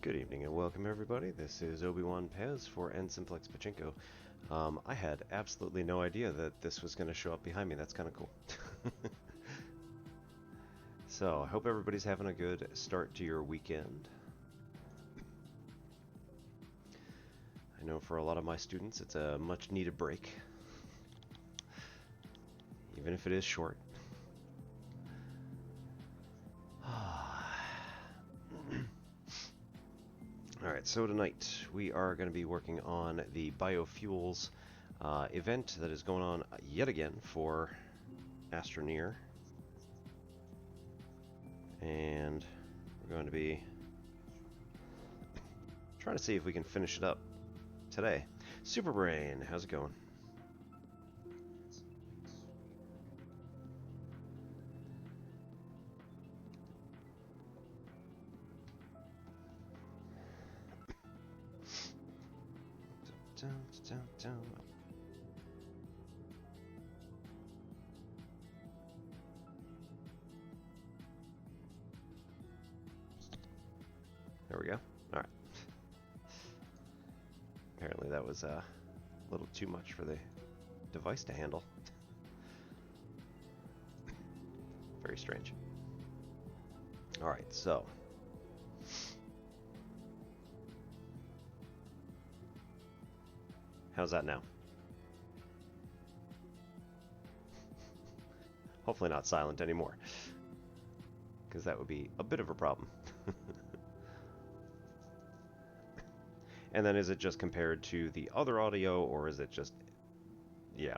Good evening and welcome everybody. This is Obi-Wan Pez for N-Simplex Pachinko. I had absolutely no idea that this was going to show up behind me. That's kind of cool. So, I hope everybody's having a good start to your weekend. I know for a lot of my students it's a much needed break, even if it is short. Alright, so tonight we are going to be working on the Biofuels event that is going on yet again for Astroneer. And we're going to be trying to see if we can finish it up today. Superbrain, how's it going? There we go. Alright. Apparently that was a little too much for the device to handle. Very strange. Alright, so. How's that now? Hopefully not silent anymore, because that would be a bit of a problem. And then is it just compared to the other audio, or is it just... yeah.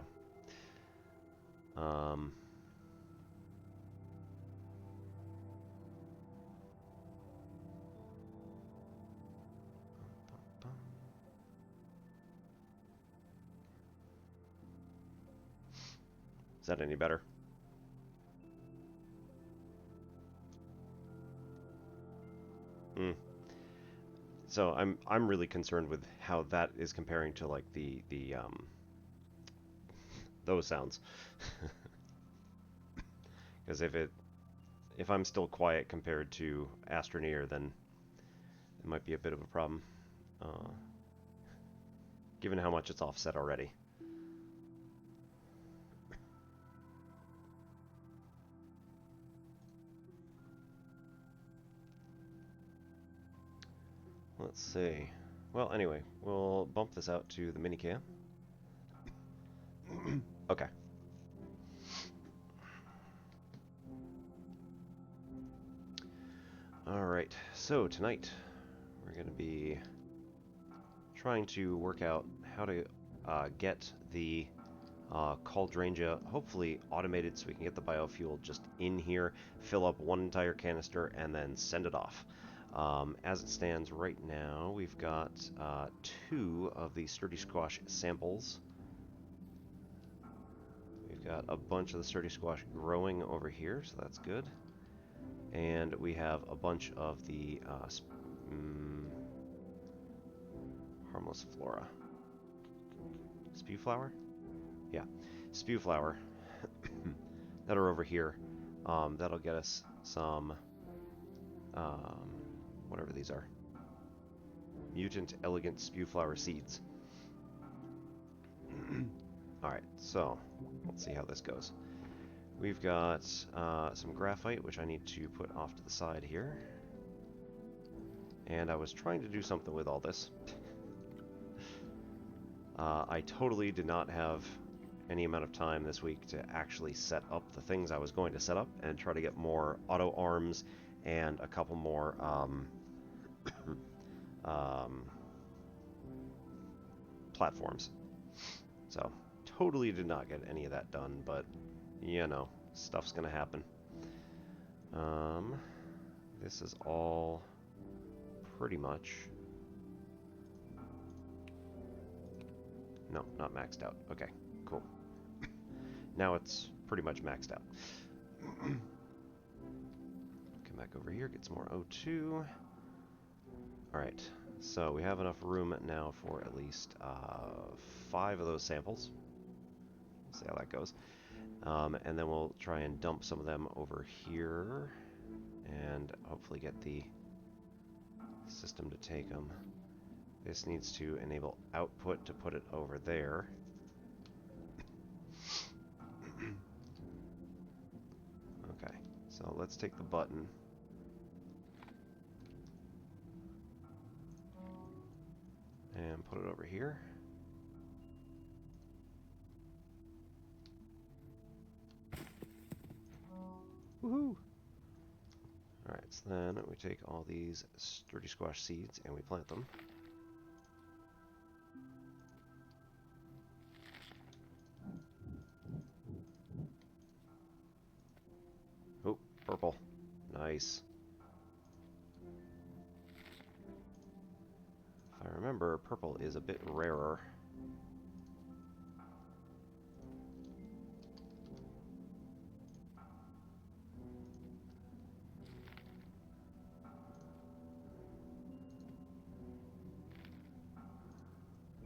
Is that any better? So I'm really concerned with how that is comparing to like the those sounds. Because if I'm still quiet compared to Astroneer, then it might be a bit of a problem, given how much it's offset already. Let's see. Well, anyway, we'll bump this out to the minicam. Okay. Alright, so tonight we're going to be trying to work out how to get the Cauldranga hopefully automated so we can get the biofuel just in here, fill up one entire canister, and then send it off. As it stands right now, we've got 2 of the Sturdy Squash samples. We've got a bunch of the Sturdy Squash growing over here, so that's good. And we have a bunch of the harmless flora. Spew flower? Yeah, spew flower that are over here. That'll get us some whatever these are. Mutant elegant spew flower seeds. Alright, so let's see how this goes. We've got some graphite, which I need to put off to the side here. And I was trying to do something with all this. I totally did not have any amount of time this week to actually set up the things I was going to set up and try to get more auto arms and a couple more platforms. So, totally did not get any of that done, but, you know, stuff's gonna happen. This is all pretty much... no, not maxed out. Okay, cool. Now it's pretty much maxed out. Come back over here, get some more O2. Alright, so we have enough room now for at least 5 of those samples. We'll see how that goes. And then we'll try and dump some of them over here and hopefully get the system to take them. This needs to enable output to put it over there. Okay, so let's take the button. And put it over here. Woohoo! Alright, so then we take all these sturdy squash seeds and we plant them. Oh, purple. Nice. If I remember, purple is a bit rarer.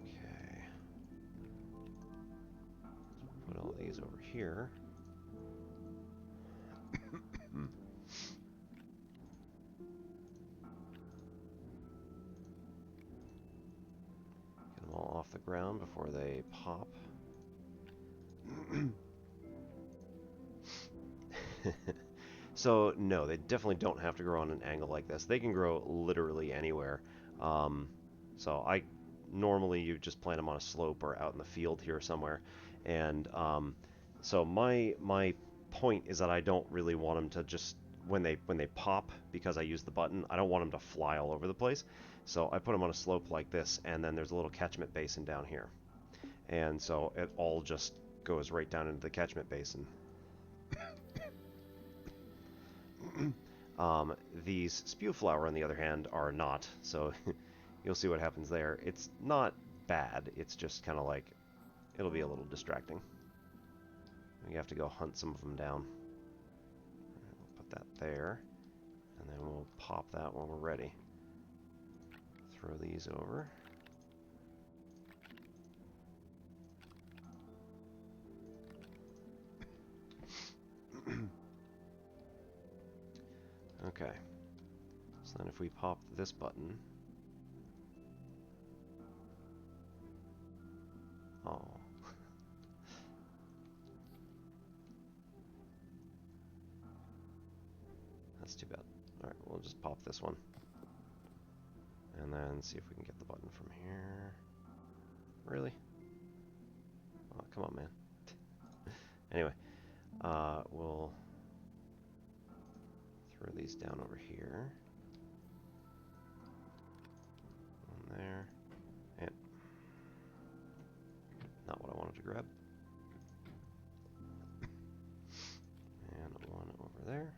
Okay. Put all these over here. Get them all off the ground before they pop. So, no, they definitely don't have to grow on an angle like this. They can grow literally anywhere. So normally you just plant them on a slope or out in the field here somewhere. And so my point is that I don't really want them to just, when they pop, because I use the button, I don't want them to fly all over the place. So I put them on a slope like this, and then there's a little catchment basin down here. And so it all just goes right down into the catchment basin. These spew flower, on the other hand, are not, so you'll see what happens there. It's not bad, it's just kind of like, it'll be a little distracting. You have to go hunt some of them down. We'll put that there, and then we'll pop that when we're ready. Throw these over. Okay, so then if we pop this button, oh, that's too bad. Alright, we'll just pop this one, and then see if we can get the button from here. Really? Oh, come on, man. Anyway, we'll throw these down over here. One there. And not what I wanted to grab. And one over there.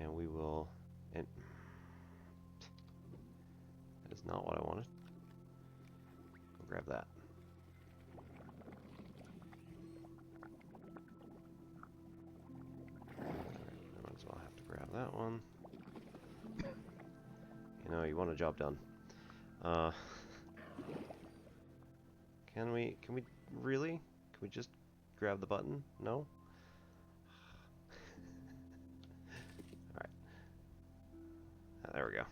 And we will... And that is not what I wanted. We'll grab that. Grab that one. You know, you want a job done. Can we really? Can we just grab the button? No? Alright. There we go.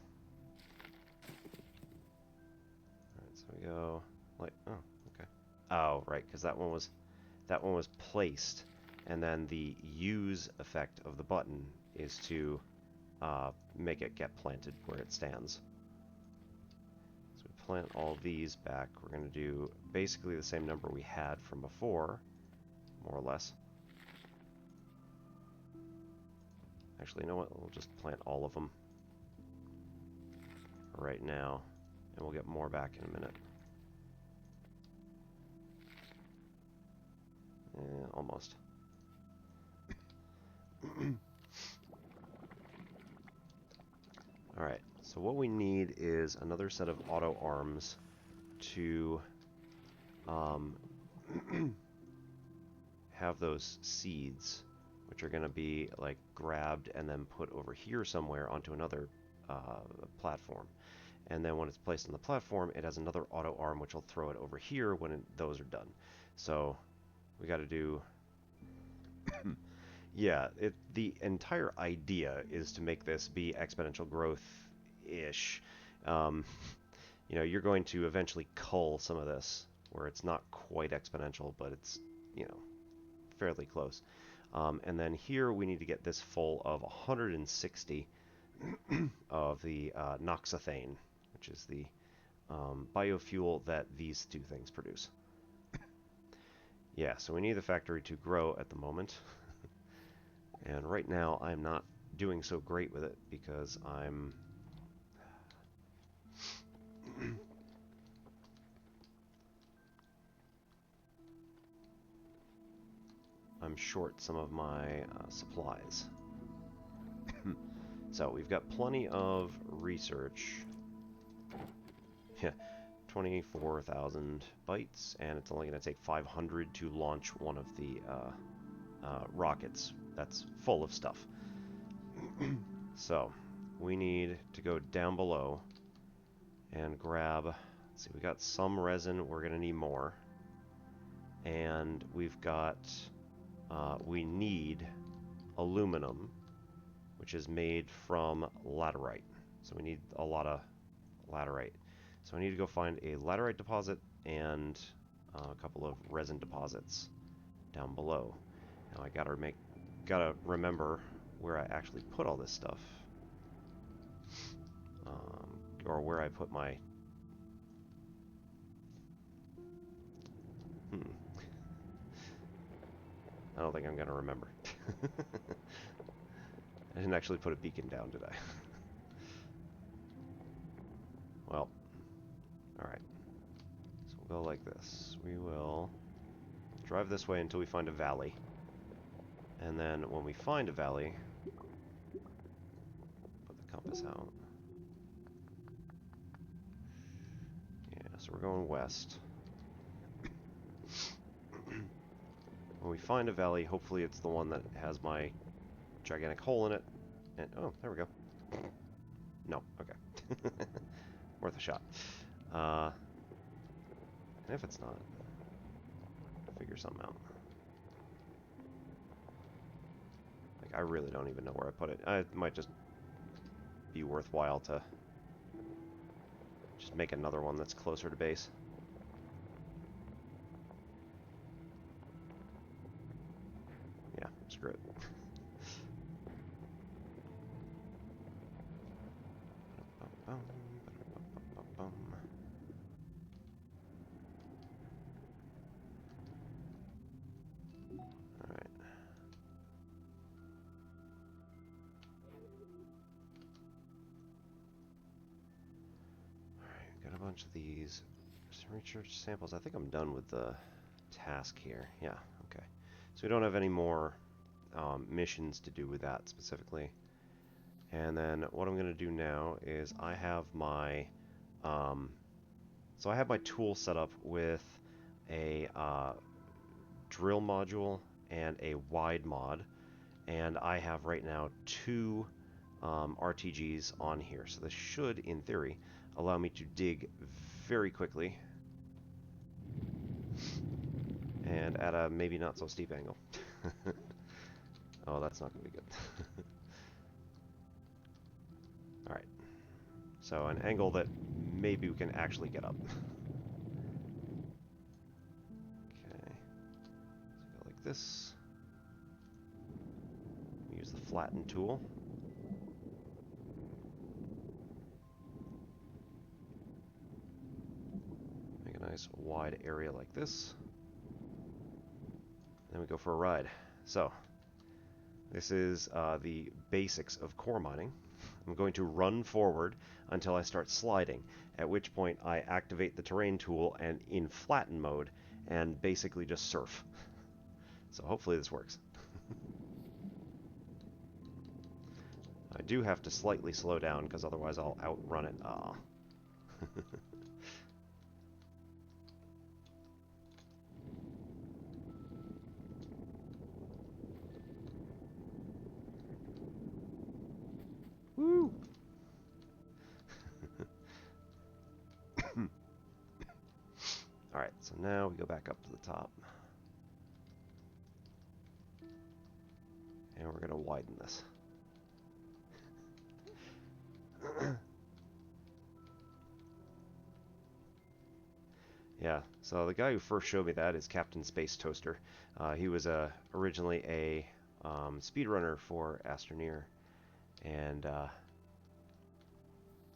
Alright, so we go like, oh, okay. Oh, right, because that one was placed, and then the use effect of the button is to make it get planted where it stands. So we plant all these back. We're going to do basically the same number we had from before, more or less. Actually, you know what? We'll just plant all of them right now, and we'll get more back in a minute. Almost. Alright, so what we need is another set of auto arms to have those seeds, which are going to be like grabbed and then put over here somewhere onto another platform. And then when it's placed on the platform, it has another auto arm which will throw it over here when those are done. So we got to do... Yeah, the entire idea is to make this be exponential growth ish. You know, you're going to eventually cull some of this, where it's not quite exponential, but it's, you know, fairly close. And then here we need to get this full of 160 of the noxethane, which is the biofuel that these two things produce. Yeah, so we need the factory to grow at the moment. And right now I'm not doing so great with it because I'm I'm short some of my supplies. So we've got plenty of research. Yeah, 24,000 bytes, and it's only going to take 500 to launch one of the rockets that's full of stuff. So we need to go down below and grab, let's see, we got some resin, we're going to need more. And we've got, we need aluminum, which is made from laterite. So we need a lot of laterite. So I need to go find a laterite deposit and a couple of resin deposits down below. Now I gotta remember where I actually put all this stuff, or where I put my. I don't think I'm gonna remember. I didn't actually put a beacon down, did I? Well, alright. So we'll go like this. We will drive this way until we find a valley. And then when we find a valley, put the compass out. Yeah, so we're going west. When we find a valley, hopefully it's the one that has my gigantic hole in it. And, oh, there we go. No, okay. Worth a shot. And if it's not, figure something out. Like, I really don't even know where I put it. It might just be worthwhile to just make another one that's closer to base. Yeah, screw it. Bunch of these research samples. I think I'm done with the task here. Yeah, okay. So we don't have any more missions to do with that specifically. And then what I'm going to do now is I have my so I have my tool set up with a drill module and a wide mod, and I have right now 2 RTGs on here. So this should, in theory, allow me to dig very quickly and at a maybe not so steep angle. Oh, that's not going to be good. Alright. So an angle that maybe we can actually get up. Okay. So go like this. Use the flatten tool. Nice wide area like this. Then we go for a ride. So, this is the basics of core mining. I'm going to run forward until I start sliding, at which point I activate the terrain tool and in flatten mode and basically just surf. So hopefully this works. I do have to slightly slow down because otherwise I'll outrun it. Ah. Woo! Alright, so now we go back up to the top. And we're going to widen this. Yeah, so the guy who first showed me that is Captain Space Toaster. He was originally a speedrunner for Astroneer, and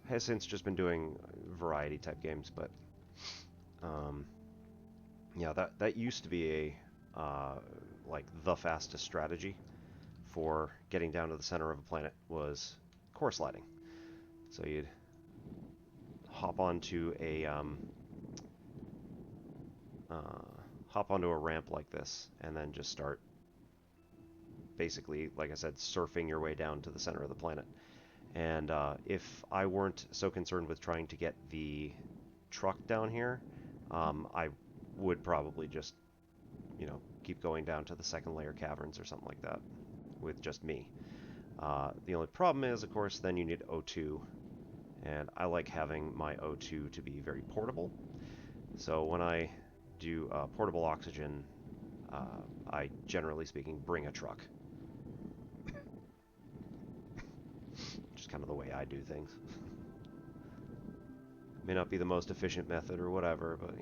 has since just been doing variety type games. But um, yeah, that used to be a like the fastest strategy for getting down to the center of a planet was core sliding. So you'd hop onto a hop onto a ramp like this, and then just start basically, like I said, surfing your way down to the center of the planet. And if I weren't so concerned with trying to get the truck down here, I would probably just, keep going down to the second layer caverns or something like that with just me. The only problem is, of course, then you need O2, and I like having my O2 to be very portable. So when I do portable oxygen, I, generally speaking, bring a truck. Just kind of the way I do things. May not be the most efficient method or whatever, but,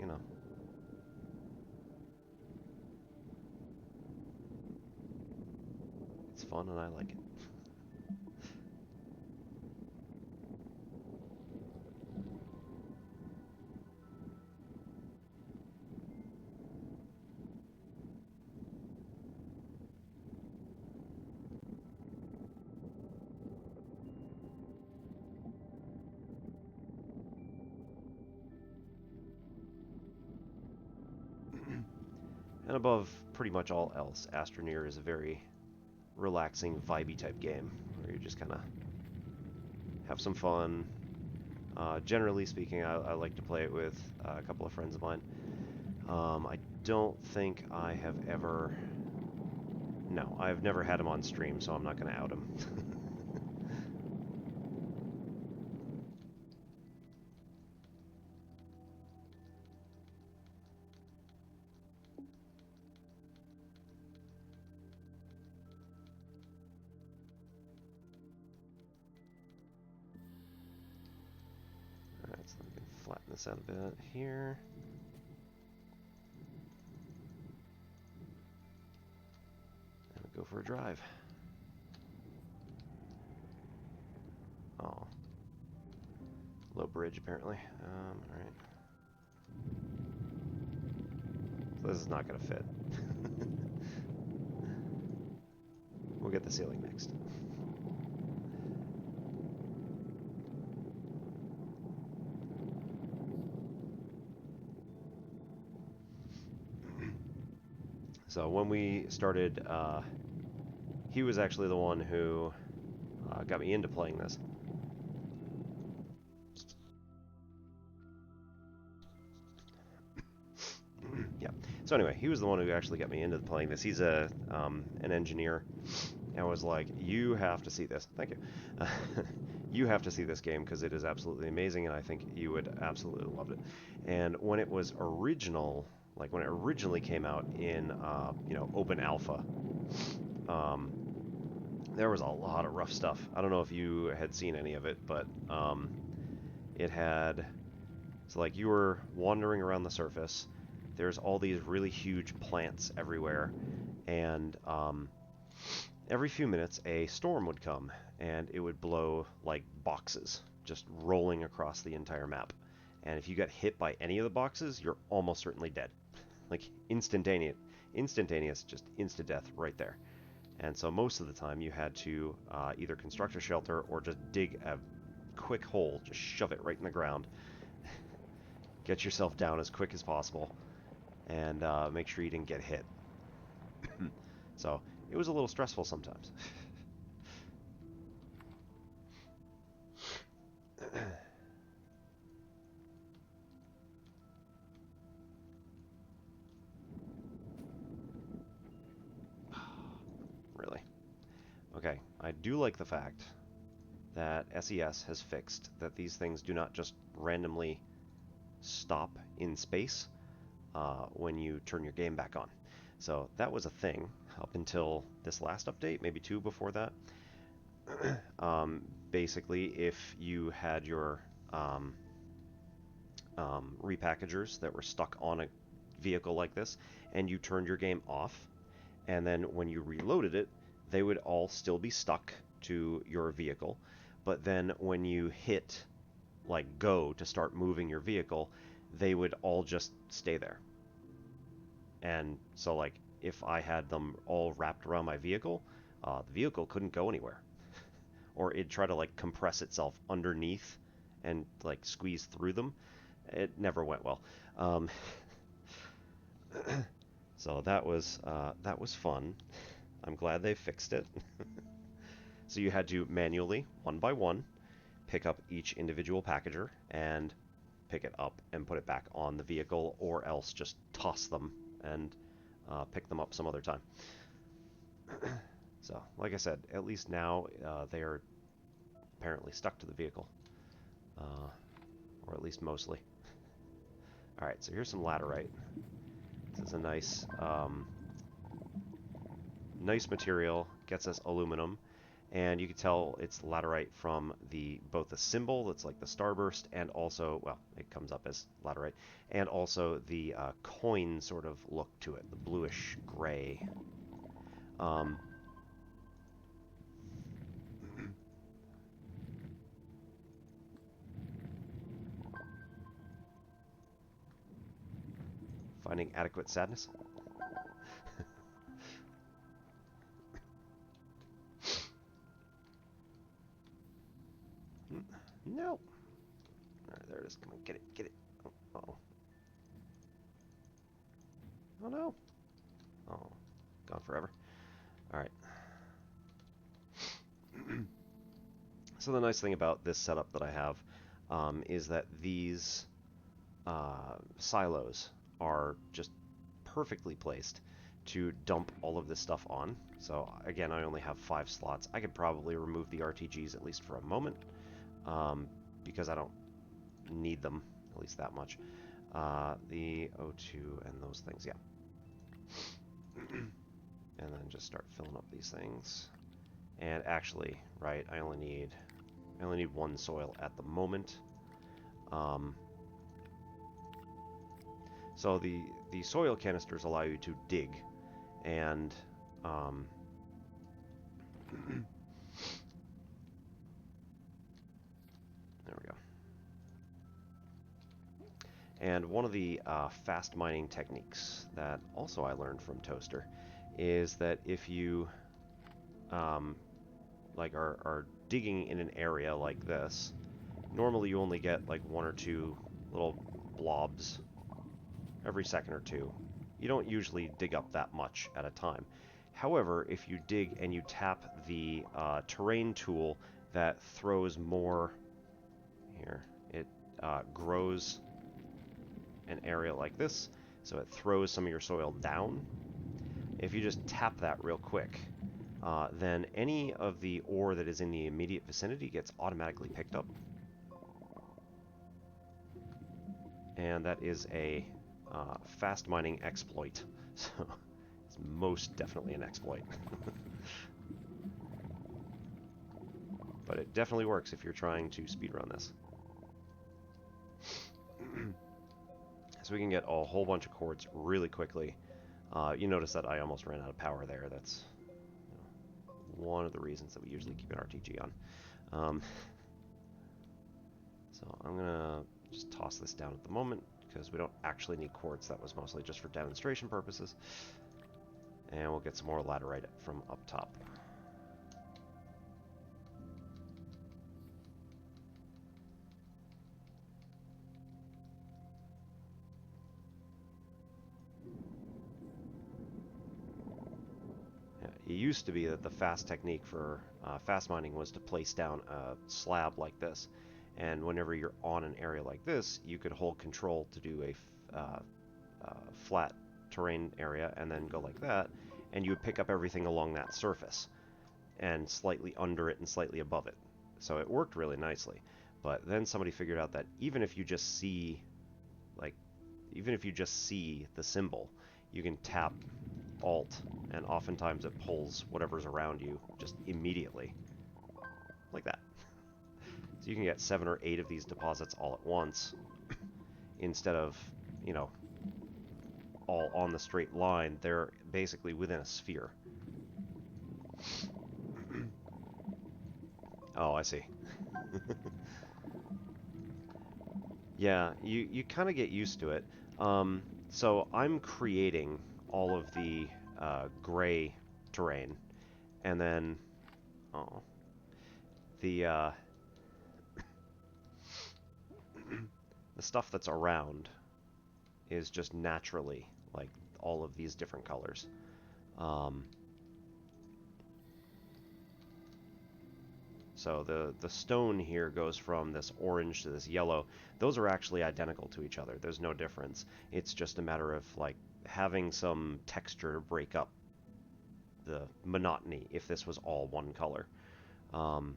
it's fun and I like it. And above pretty much all else, Astroneer is a very relaxing, vibey type game where you just kind of have some fun. Generally speaking, I like to play it with a couple of friends of mine. I don't think I have ever... No, I've never had him on stream, so I'm not going to out him. Alright, so we can flatten this out a bit here. And we go for a drive. Oh. Low bridge, apparently. Alright. So this is not going to fit. We'll get the ceiling next. So when we started, he was actually the one who got me into playing this. Yeah. So anyway, he was the one who actually got me into playing this. He's an engineer, and was like, "You have to see this." Thank you. You have to see this game because it is absolutely amazing, and I think you would absolutely love it. And when it was original, like when it originally came out in open alpha, there was a lot of rough stuff. I don't know if you had seen any of it, but it had... So like you were wandering around the surface, there's all these really huge plants everywhere, and every few minutes a storm would come, and it would blow like boxes, just rolling across the entire map. And if you got hit by any of the boxes, you're almost certainly dead. Like instantaneous, just instant death right there. And so most of the time you had to either construct a shelter or just dig a quick hole, just shove it right in the ground, get yourself down as quick as possible, and make sure you didn't get hit. So it was a little stressful sometimes. Really? Okay, I do like the fact that SES has fixed that these things do not just randomly stop in space when you turn your game back on. So that was a thing up until this last update, maybe two before that. Basically, if you had your repackagers that were stuck on a vehicle like this, and you turned your game off, and then when you reloaded it, they would all still be stuck to your vehicle, but then when you hit like go to start moving your vehicle, they would all just stay there. And so like if I had them all wrapped around my vehicle, the vehicle couldn't go anywhere. Or it'd try to like compress itself underneath and like squeeze through them. It never went well. So that was fun. I'm glad they fixed it. So you had to manually, one by one, pick up each individual packager and pick it up and put it back on the vehicle, or else just toss them and pick them up some other time. So, like I said, at least now they are apparently stuck to the vehicle, or at least mostly. All right, so here's some laterite. This is a nice, nice material. Gets us aluminum, and you can tell it's laterite from both the symbol that's like the starburst, and also, well, it comes up as laterite, and also the coin sort of look to it, the bluish gray. Finding adequate sadness. No. All right, there it is. Come on, get it, get it. Oh, uh-oh. Oh no. Oh, gone forever. All right. So the nice thing about this setup that I have is that these silos are just perfectly placed to dump all of this stuff on. So again, I only have 5 slots. I could probably remove the RTGs at least for a moment, because I don't need them, at least that much. The O2 and those things, yeah. And then just start filling up these things. And actually, right, I only need 1 soil at the moment. So the soil canisters allow you to dig, and there we go. And one of the fast mining techniques that also I learned from Toaster is that if you like are digging in an area like this, normally you only get like 1 or 2 little blobs every second or 2. You don't usually dig up that much at a time. However, if you dig and you tap the terrain tool that throws more, here, it grows an area like this, so it throws some of your soil down. If you just tap that real quick, then any of the ore that is in the immediate vicinity gets automatically picked up. And that is a fast mining exploit, so it's most definitely an exploit. But it definitely works if you're trying to speedrun this. So we can get a whole bunch of quartz really quickly. You notice that I almost ran out of power there. That's one of the reasons that we usually keep an RTG on. So I'm gonna just toss this down at the moment, because we don't actually need quartz. That was mostly just for demonstration purposes. And we'll get some more laterite from up top. Yeah, it used to be that the fast technique for fast mining was to place down a slab like this. And whenever you're on an area like this, you could hold control to do a flat terrain area and then go like that, and you would pick up everything along that surface and slightly under it and slightly above it. So it worked really nicely. But then somebody figured out that even if you just see the symbol, you can tap Alt, and oftentimes it pulls whatever's around you just immediately, like that. So you can get 7 or 8 of these deposits all at once instead of, you know, all on the straight line, they're basically within a sphere. Oh, I see. Yeah, you kind of get used to it. So I'm creating all of the gray terrain, and then oh, the the stuff that's around is just naturally like all of these different colors. Um, So the stone here goes from this orange to this yellow. Those are actually identical to each other. There's no difference. It's just a matter of like having some texture to break up the monotony if this was all one color. Um,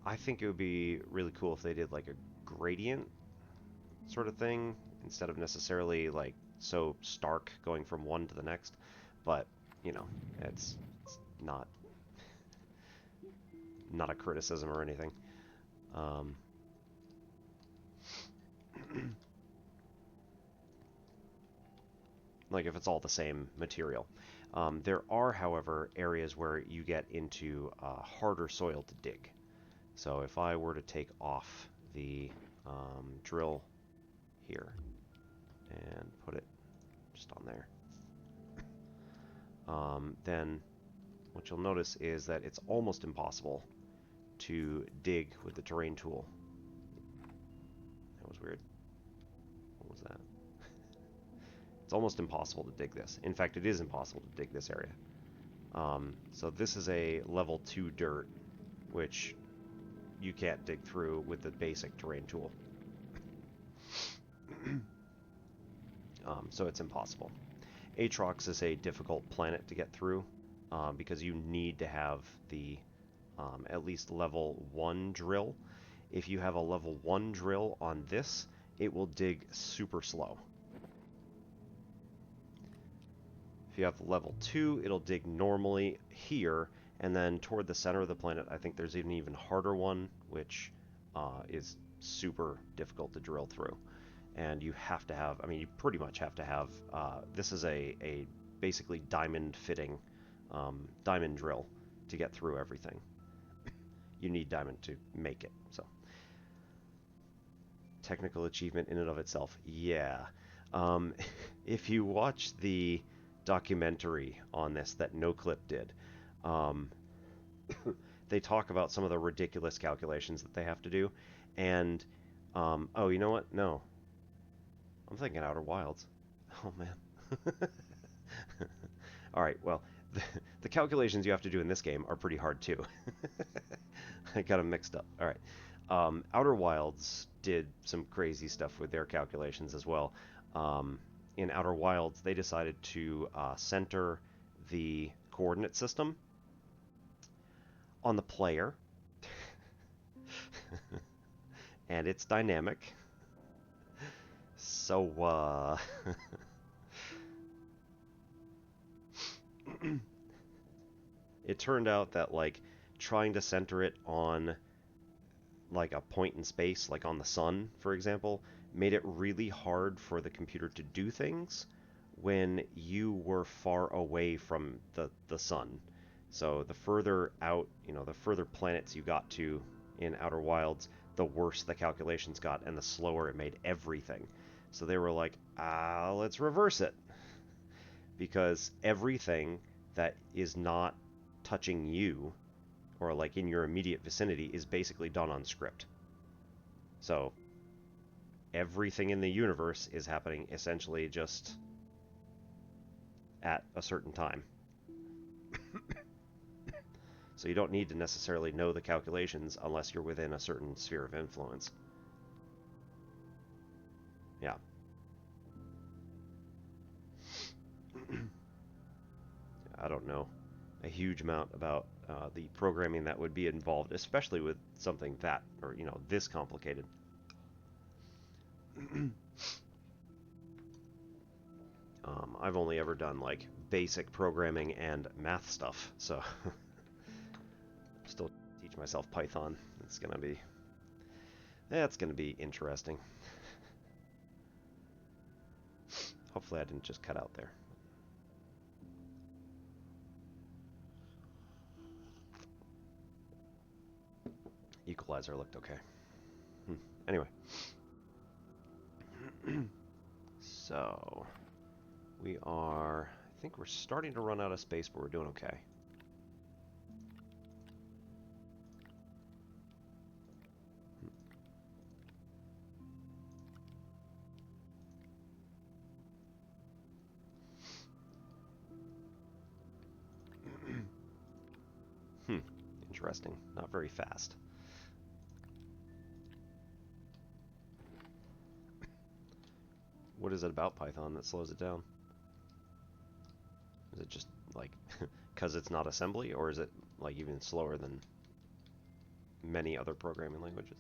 I think it would be really cool if they did like a gradient sort of thing instead of necessarily like so stark going from one to the next. But, you know, it's not a criticism or anything. Um, like if it's all the same material. There are, however, areas where you get into harder soil to dig. So if I were to take off the drill here and put it just on there, then what you'll notice is that it's almost impossible to dig with the terrain tool. That was weird. What was that? It's almost impossible to dig this. In fact, it is impossible to dig this area. So this is a level 2 dirt, which you can't dig through with the basic terrain tool. So it's impossible. Atrox is a difficult planet to get through because you need to have the at least level 1 drill. If you have a level 1 drill on this, it will dig super slow. If you have level 2, it'll dig normally here, and then toward the center of the planet, I think there's an even harder one, which is super difficult to drill through. And you have to have, I mean, you pretty much have to have, this is a basically diamond fitting diamond drill to get through everything. You need diamond to make it, so. Technical achievement in and of itself, yeah. If you watch the documentary on this that NoClip did, they talk about some of the ridiculous calculations that they have to do, and oh, you know what? No, I'm thinking Outer Wilds. Oh man. All right, well, the calculations you have to do in this game are pretty hard too. I got them mixed up. All right. Outer Wilds did some crazy stuff with their calculations as well. In Outer Wilds, they decided to center the coordinate system on the player, and it's dynamic. So, it turned out that, like, trying to center it on, like, a point in space, like on the sun, for example, made it really hard for the computer to do things when you were far away from the sun. So the further out, you know, the further planets you got to in Outer Wilds, the worse the calculations got and the slower it made everything. So they were like, let's reverse it. Because everything that is not touching you, or like in your immediate vicinity, is basically done on script. So everything in the universe is happening essentially just at a certain time. So you don't need to necessarily know the calculations unless you're within a certain sphere of influence. Yeah. I don't know a huge amount about the programming that would be involved, especially with something that, or, you know, this complicated. I've only ever done like basic programming and math stuff, so still teach myself Python. It's gonna be interesting. Hopefully I didn't just cut out there. Equalizer looked okay. Anyway. So, we are... I think we're starting to run out of space, but we're doing okay. Interesting. Not very fast. What is it about Python that slows it down? Is it just, like, because it's not assembly, or is it, like, even slower than many other programming languages?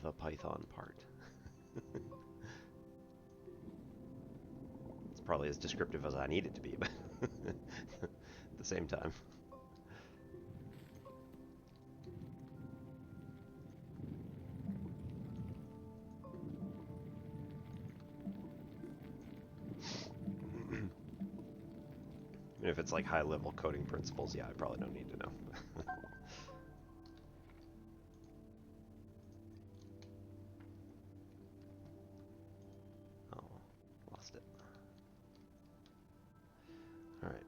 The Python part. It's probably as descriptive as I need it to be, but at the same time. If it's like high-level coding principles, yeah, I probably don't need to know. Oh, lost it. Alright.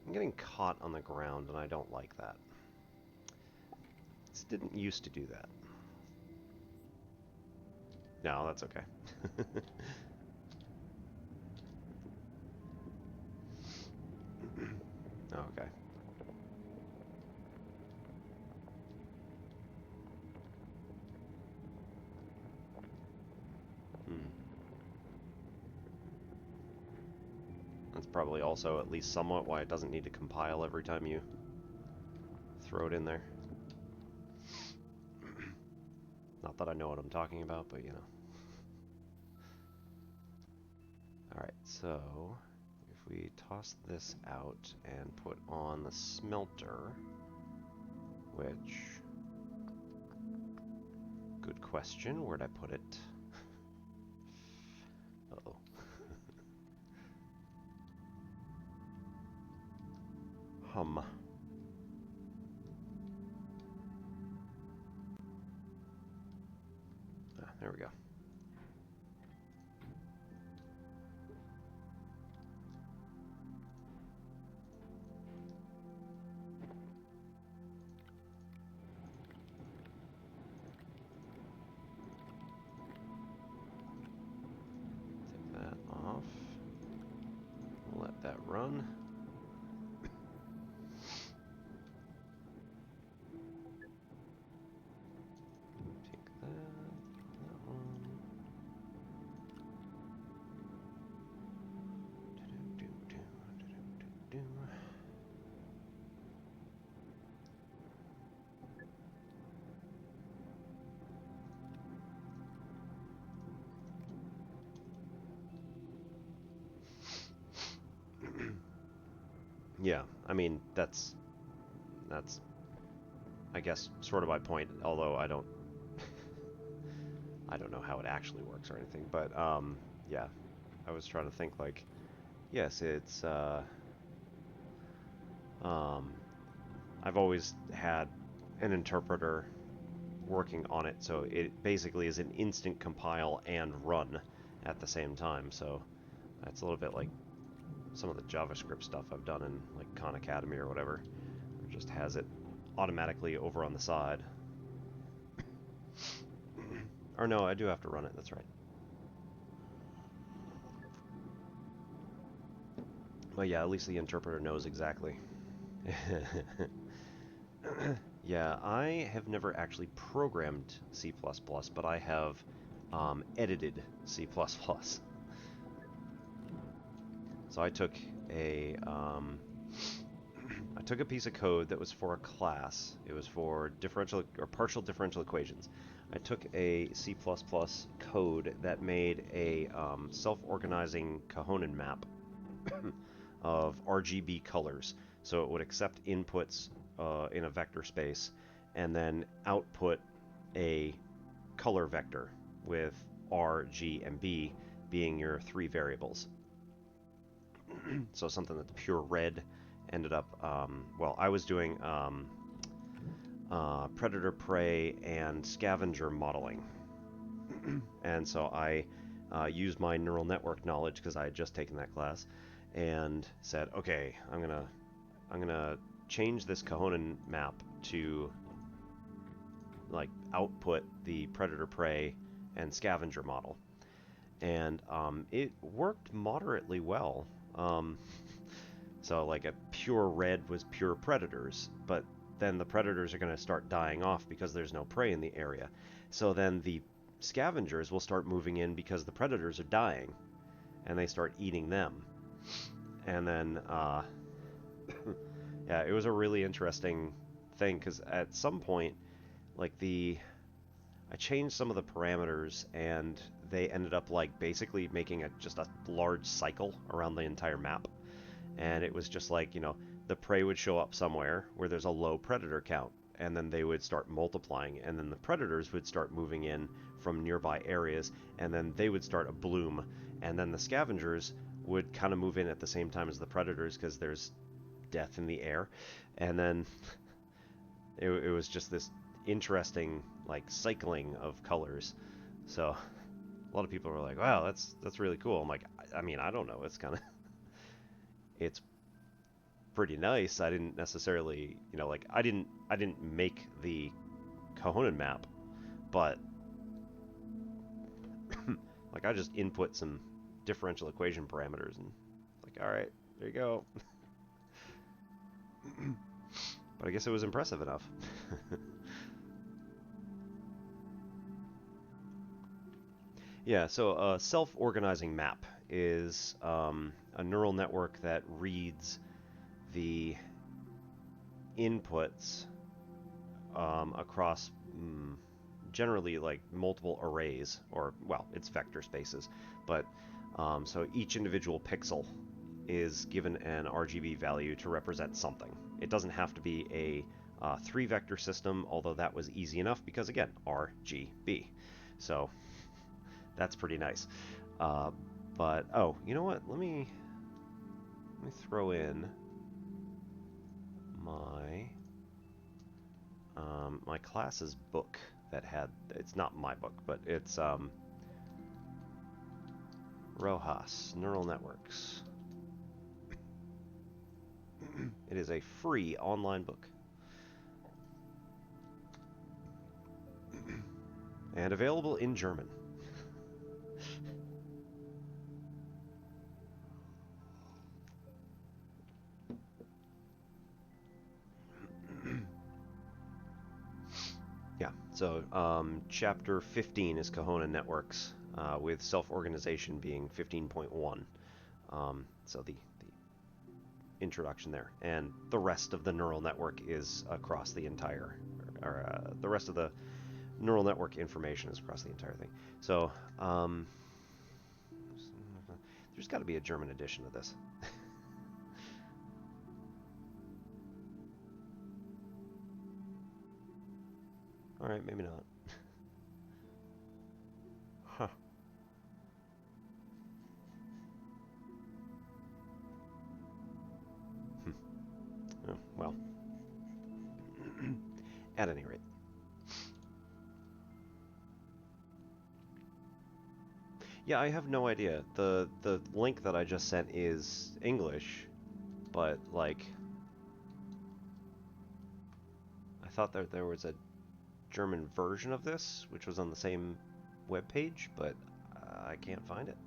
I'm getting caught on the ground, and I don't like that. This didn't used to do that. No, that's okay. Okay. That's probably also at least somewhat why it doesn't need to compile every time you throw it in there. Not that I know what I'm talking about, but you know. Alright, so if we toss this out and put on the smelter, which... Good question, where'd I put it? Uh-oh. Hum. Ah, there we go. Take that off. Let that run. Yeah, I mean, that's, I guess, sort of my point, although I don't know how it actually works or anything, but, yeah, I was trying to think, like, yes, it's, I've always had an interpreter working on it, so it basically is an instant compile and run at the same time, so it's a little bit like some of the JavaScript stuff I've done in like Khan Academy or whatever. It just has it automatically over on the side. Or no, I do have to run it, that's right. Well, yeah, at least the interpreter knows exactly. Yeah, I have never actually programmed C++, but I have edited C++. So I took a I took a piece of code that was for a class. It was for differential or partial differential equations. I took a C++ code that made a self-organizing Cahonin map of RGB colors. So it would accept inputs in a vector space and then output a color vector with R, G, and B being your three variables. So something that's pure red ended up, well, I was doing predator, prey, and scavenger modeling. And so I used my neural network knowledge because I had just taken that class and said, okay, I'm gonna change this Cahonin map to like output the predator, prey, and scavenger model. And it worked moderately well. So like a pure red was pure predators, but then the predators are going to start dying off because there's no prey in the area. So then the scavengers will start moving in because the predators are dying, and they start eating them. And then, yeah, it was a really interesting thing because at some point, like I changed some of the parameters, and they ended up like basically making just a large cycle around the entire map. And it was just like, the prey would show up somewhere where there's a low predator count, and then they would start multiplying, and then the predators would start moving in from nearby areas, and then they would start a bloom, and then the scavengers would kind of move in at the same time as the predators because there's death in the air. And then it was just this interesting like cycling of colors. So a lot of people were like, wow, that's really cool. I'm like, I mean, I don't know, it's kind of it's pretty nice. I didn't necessarily, like I didn't make the Cahonin map, but like I just input some differential equation parameters and like, all right, there you go. But I guess it was impressive enough. Yeah, so a self-organizing map is a neural network that reads the inputs across generally like multiple arrays, or well, it's vector spaces, but so each individual pixel is given an RGB value to represent something. It doesn't have to be a three vector system, although that was easy enough because again, RGB. So that's pretty nice. But oh, you know what? Let me throw in my my class's book that had, it's not my book, but it's Rojas Neural Networks. It is a free online book and available in German. Yeah, so chapter 15 is Cahonin networks, with self-organization being 15.1. So the introduction there, and the rest of the neural network is across the entire, or the rest of the neural network information is across the entire thing. So there's got to be a German edition of this. All right, maybe not. Huh. Oh, well. At any rate. Yeah, I have no idea. The link that I just sent is English, but like I thought that there was a German version of this, which was on the same web page, but I can't find it.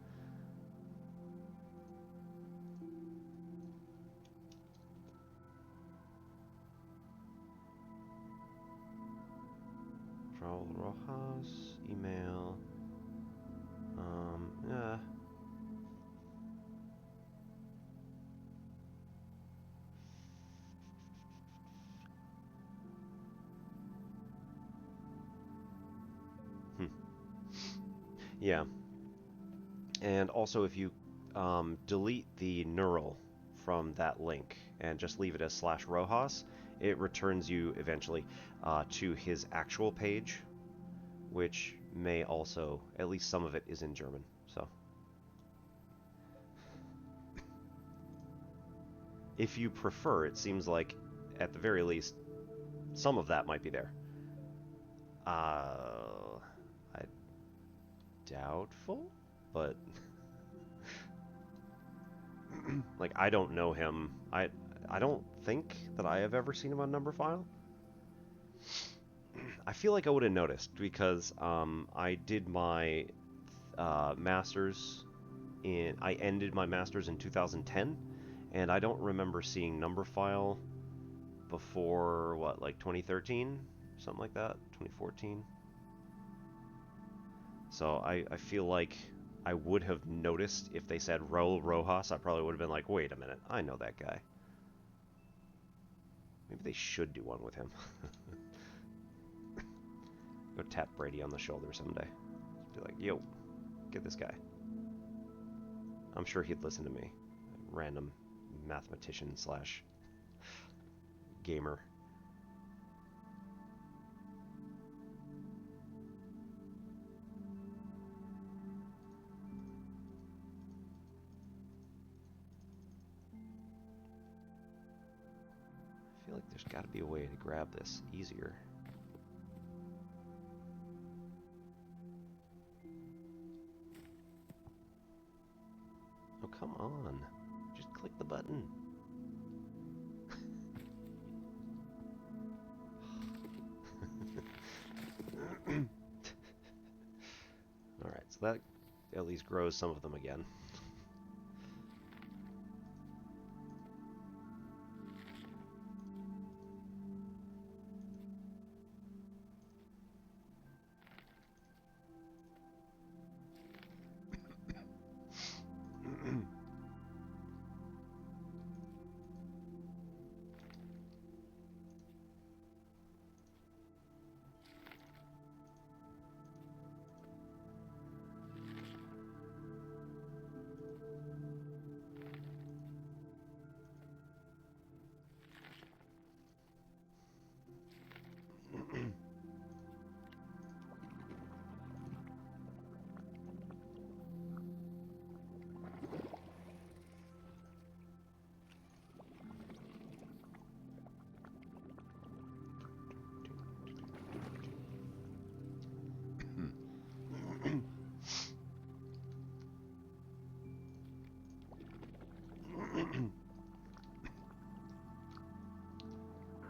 Raul Rojas, email. Yeah. Yeah. And also, if you delete the neural from that link and just leave it as /Rojas, it returns you eventually to his actual page, which may also, at least some of it is in German. So, if you prefer, it seems like, at the very least, some of that might be there. I doubtful, but like I don't know him. I don't think that I have ever seen him on Number File. I feel like I would have noticed because I did my masters in. I ended my masters in 2010, and I don't remember seeing Number File before what, like 2013, something like that, 2014. So I feel like I would have noticed if they said Raul Rojas. I probably would have been like, wait a minute, I know that guy. Maybe they should do one with him. Go tap Brady on the shoulder someday. Just be like, yo, get this guy. I'm sure he'd listen to me. Random mathematician slash gamer. I feel like there's got to be a way to grab this easier. Oh, come on. Just click the button. Alright, so that at least grows some of them again.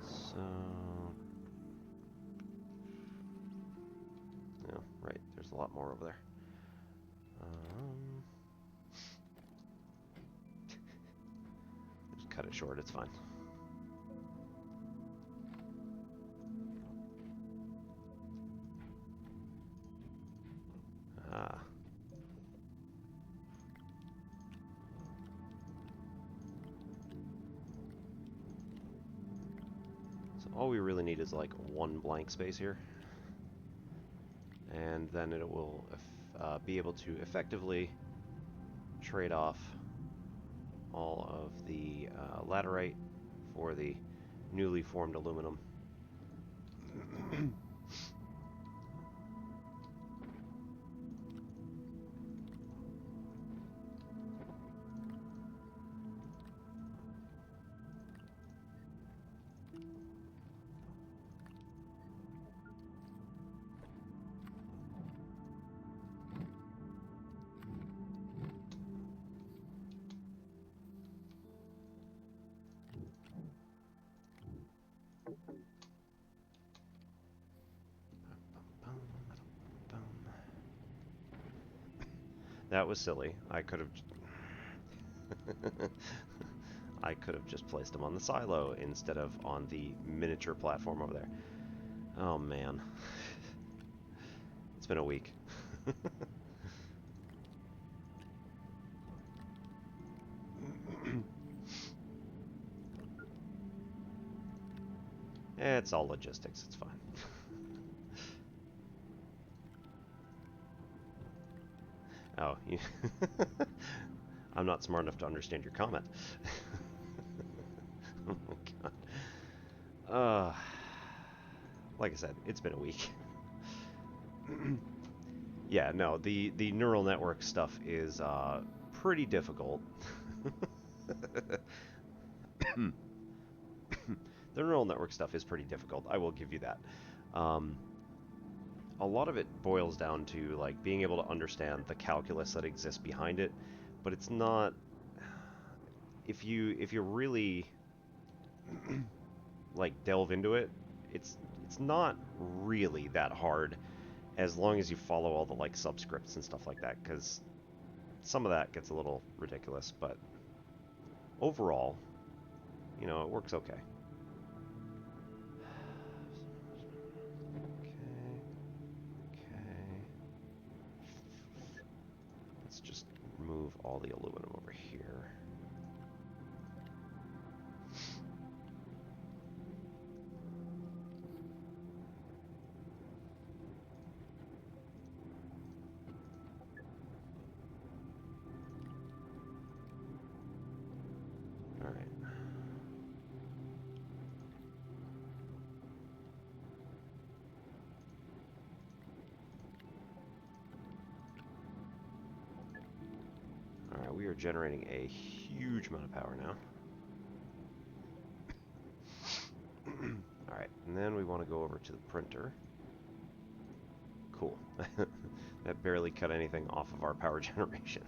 So, yeah, right, there's a lot more over there. Just cut it short, it's fine. Ah. So all we really need is like one blank space here. And then it will be able to effectively trade off all of the laterite for the newly formed aluminum. That was silly. I could have I could have just placed them on the silo instead of on the miniature platform over there. Oh man. been a week. It's all logistics, it's fine. Oh, you I'm not smart enough to understand your comment. Oh my god. Like I said, it's been a week. Yeah, no, the neural network stuff is pretty difficult. The neural network stuff is pretty difficult, I will give you that. A lot of it boils down to like being able to understand the calculus that exists behind it, but it's not. If you really like delve into it, it's not really that hard as long as you follow all the like subscripts and stuff like that, because some of that gets a little ridiculous, but overall, you know, it works okay. Okay. Let's just move all the aluminum over here. All right. All right, we are generating a huge amount of power now. Alright, and then we want to go over to the printer. Cool. That barely cut anything off of our power generation.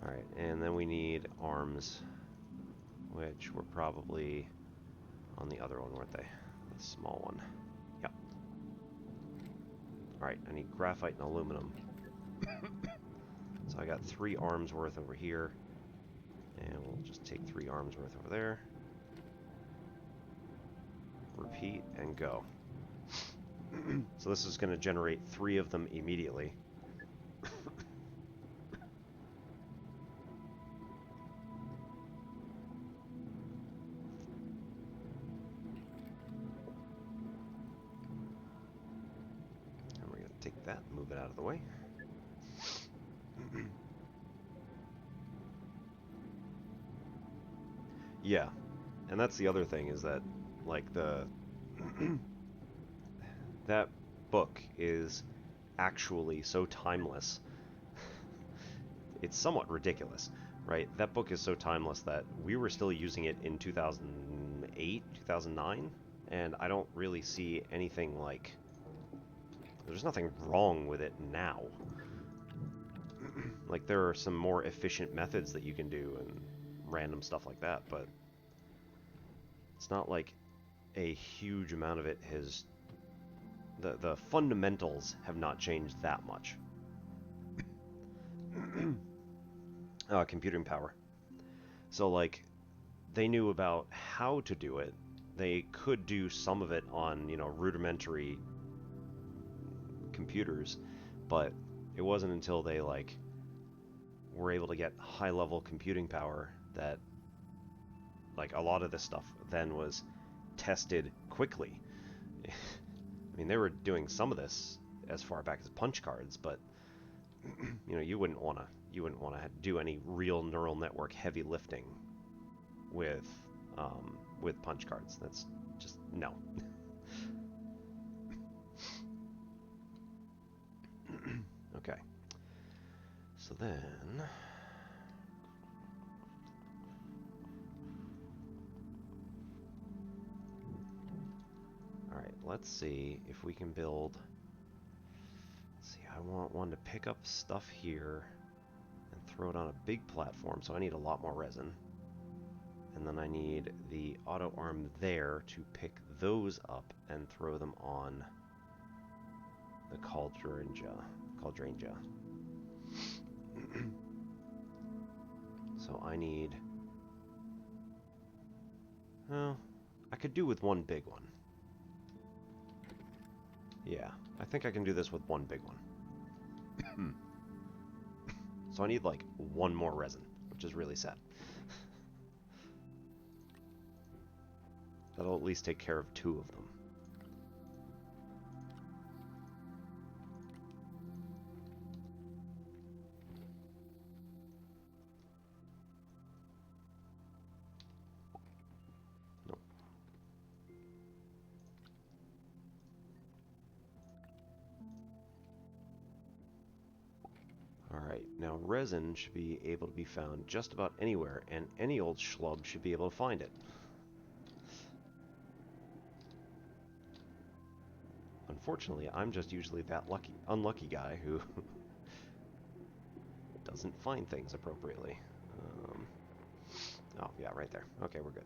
Alright, and then we need arms, which were probably on the other one, weren't they? The small one. Yep. Alright, I need graphite and aluminum. So I got 3 arms worth over here, and we'll just take 3 arms worth over there. Repeat and go. So this is going to generate 3 of them immediately. And we're going to take that and move it out of the way. Yeah, and that's the other thing, is that like the that book is actually so timeless. It's somewhat ridiculous, right? That book is so timeless that we were still using it in 2008, 2009, and I don't really see anything like... There's nothing wrong with it now. Like, there are some more efficient methods that you can do and random stuff like that, but it's not like a huge amount of it has... The fundamentals have not changed that much. Computing power. So, like, they knew about how to do it. They could do some of it on, you know, rudimentary computers, but it wasn't until they, like, were able to get high-level computing power that, like, a lot of this stuff then was tested quickly. I mean, they were doing some of this as far back as punch cards, but you know, you wouldn't want to do any real neural network heavy lifting with punch cards. That's just no. Okay. So then, all right, let's see if we can build. Let's see, I want one to pick up stuff here and throw it on a big platform, so I need a lot more resin. And then I need the auto arm there to pick those up and throw them on the cauldronja. So I need... Well, I could do with one big one. Yeah, I think I can do this with one big one. So I need like one more resin, which is really sad. That'll at least take care of 2 of them. Nope. Alright, now resin should be able to be found just about anywhere, and any old schlub should be able to find it. Unfortunately, I'm just usually that unlucky guy who doesn't find things appropriately. Oh, yeah, right there. Okay, we're good.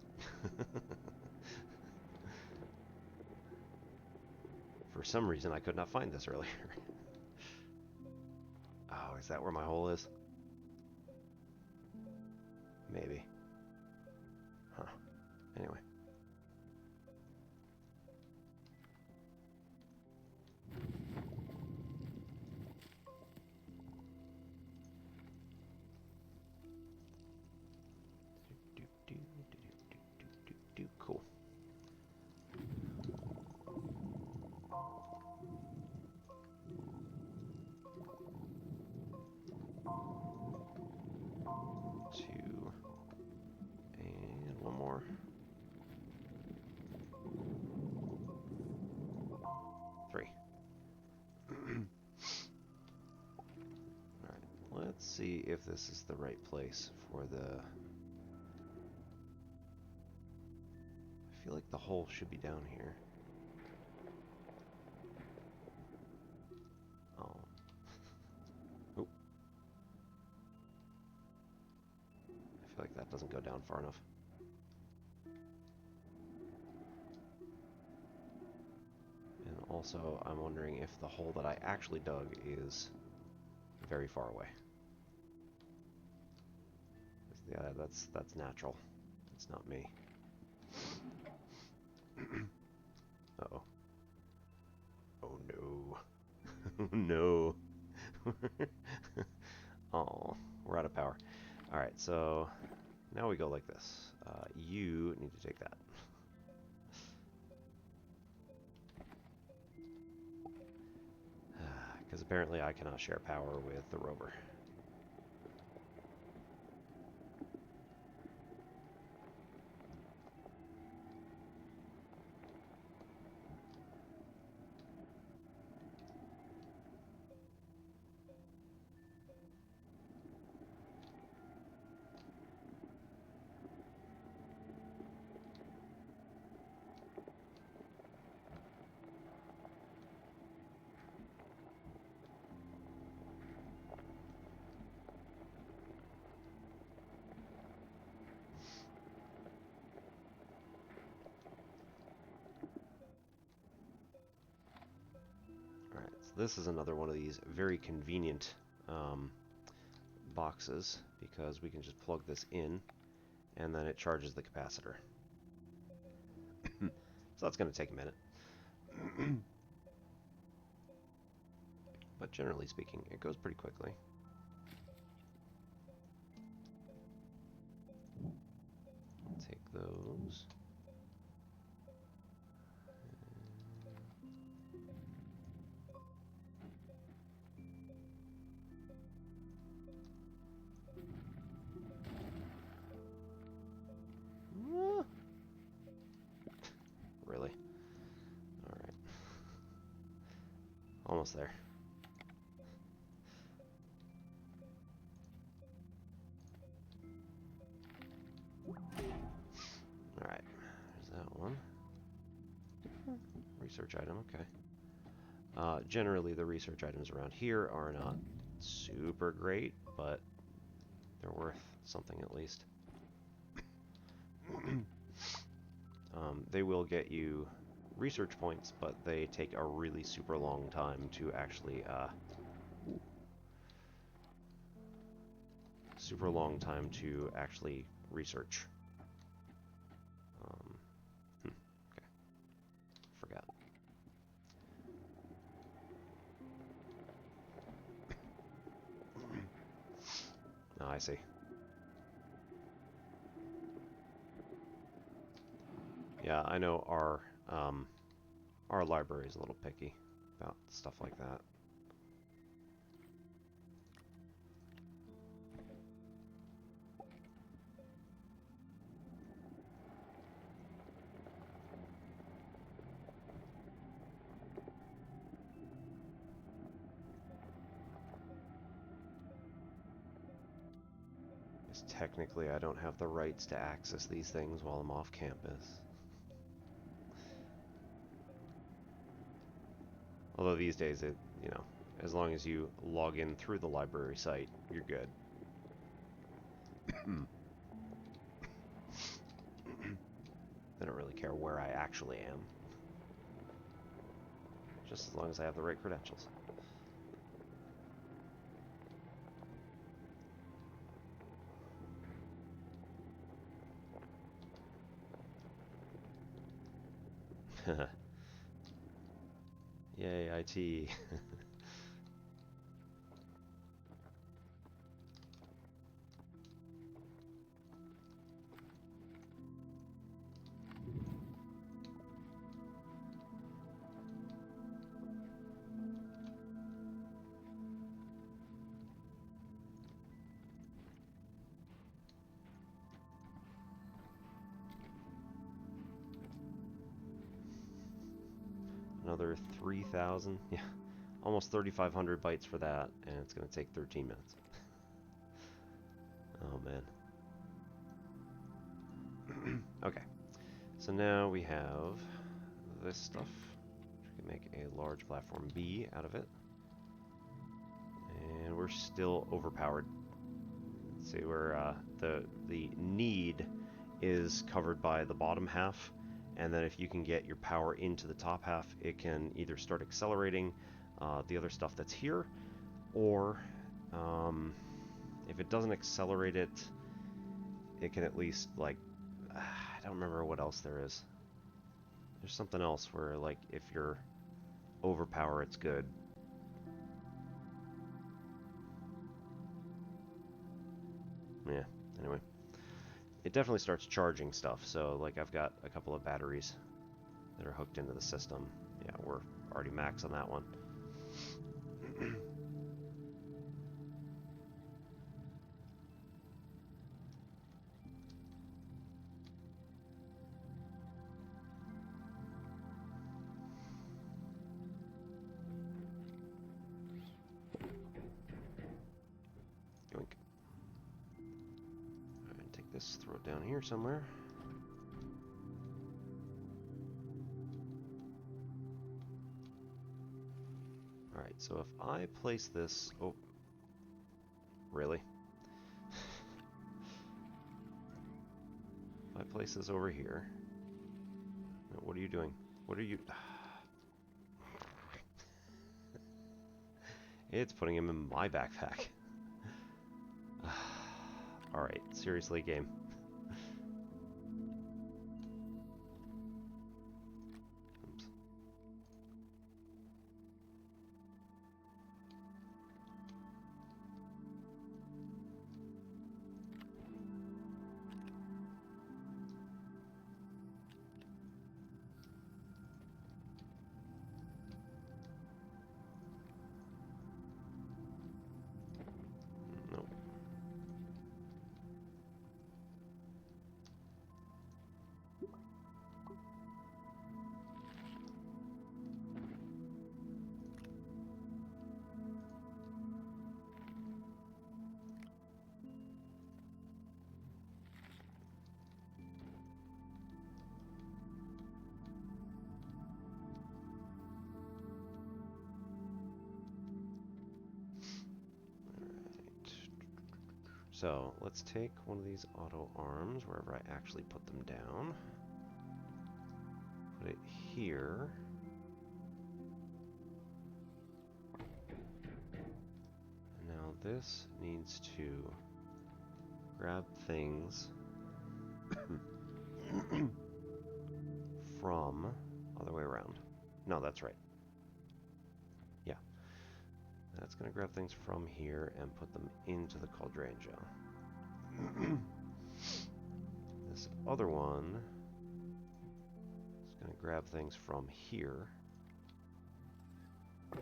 For some reason, I could not find this earlier. Oh, is that where my hole is? Maybe. Huh. Anyway. Cool. Two. And one more. 3. Alright, let's see if this is the right place for the... I feel like the hole should be down here. Oh. Oop. I feel like that doesn't go down far enough. And also, I'm wondering if the hole that I actually dug is very far away. Yeah, that's natural. It's not me. Uh-oh. Oh no. Oh no. Oh, we're out of power. Alright, so now we go like this. You need to take that. Because apparently I cannot share power with the rover. This is another one of these very convenient boxes, because we can just plug this in and then it charges the capacitor. So that's going to take a minute. But generally speaking, it goes pretty quickly. Take those. Really? Alright. Almost there. Alright. There's that one. Research item, okay. Generally, the research items around here are not super great, but they're worth something at least. They will get you research points, but they take a really super long time to actually research. Okay, forgot. I see. Yeah, I know our library is a little picky about stuff like that. Technically, I don't have the rights to access these things while I'm off campus. Although these days, as long as you log in through the library site, you're good. I don't really care where I actually am. Just as long as I have the right credentials. Yay, IT. Another 3,000. Yeah, almost 3,500 bytes for that, and it's going to take 13 minutes. Oh, man. Okay, so now we have this stuff. We can make a large platform B out of it. And we're still overpowered. Let's see, where the need is covered by the bottom half, and then if you can get your power into the top half, it can either start accelerating the other stuff that's here, or if it doesn't accelerate it, it can at least, like, I don't remember what else there is. There's something else where, like, if you're overpower, it's good. Yeah, anyway. It definitely starts charging stuff, so, like, I've got a couple of batteries that are hooked into the system. Yeah, we're already max on that one. Yoink. Alright, take this, throw it down here somewhere. Alright, so if I place this... Oh. Really? If I place this over here... No, what are you doing? What are you... It's putting him in my backpack. Alright, seriously, game. Oops. Nope. So, let's take one of these auto arms, wherever I actually put them down. Put it here. Now this needs to grab things from... other way around. No, that's right. Yeah. That's going to grab things from here and put them into the cauldron. This other one is going to grab things from here. Turn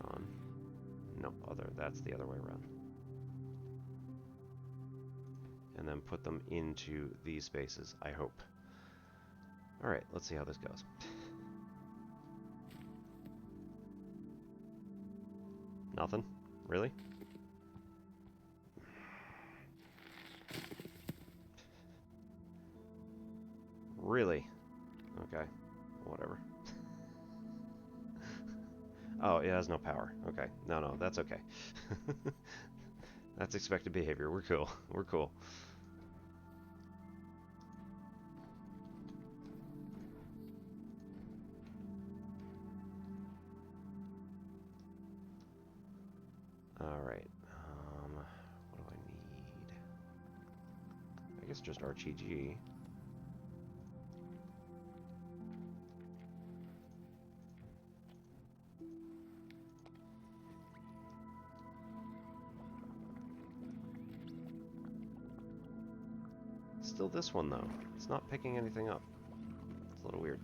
on. No, that's the other way around. And then put them into these spaces, I hope. Alright, let's see how this goes. Nothing? Really? Really? Okay. Whatever. Oh, it has no power. Okay. No, that's okay. That's expected behavior. We're cool. We're cool. Alright. What do I need? I guess just RGG. Still this one, though. It's not picking anything up. It's a little weird.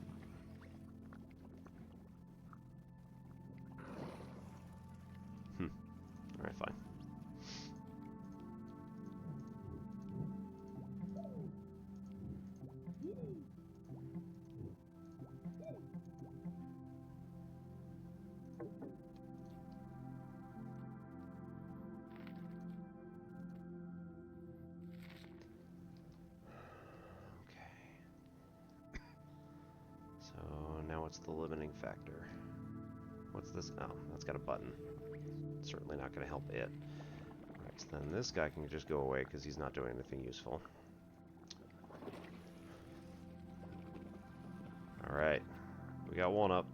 Alright, fine. What's the limiting factor? What's this? Oh, that's got a button. Certainly not going to help it. Alright, so then this guy can just go away because he's not doing anything useful. Alright, we got one up.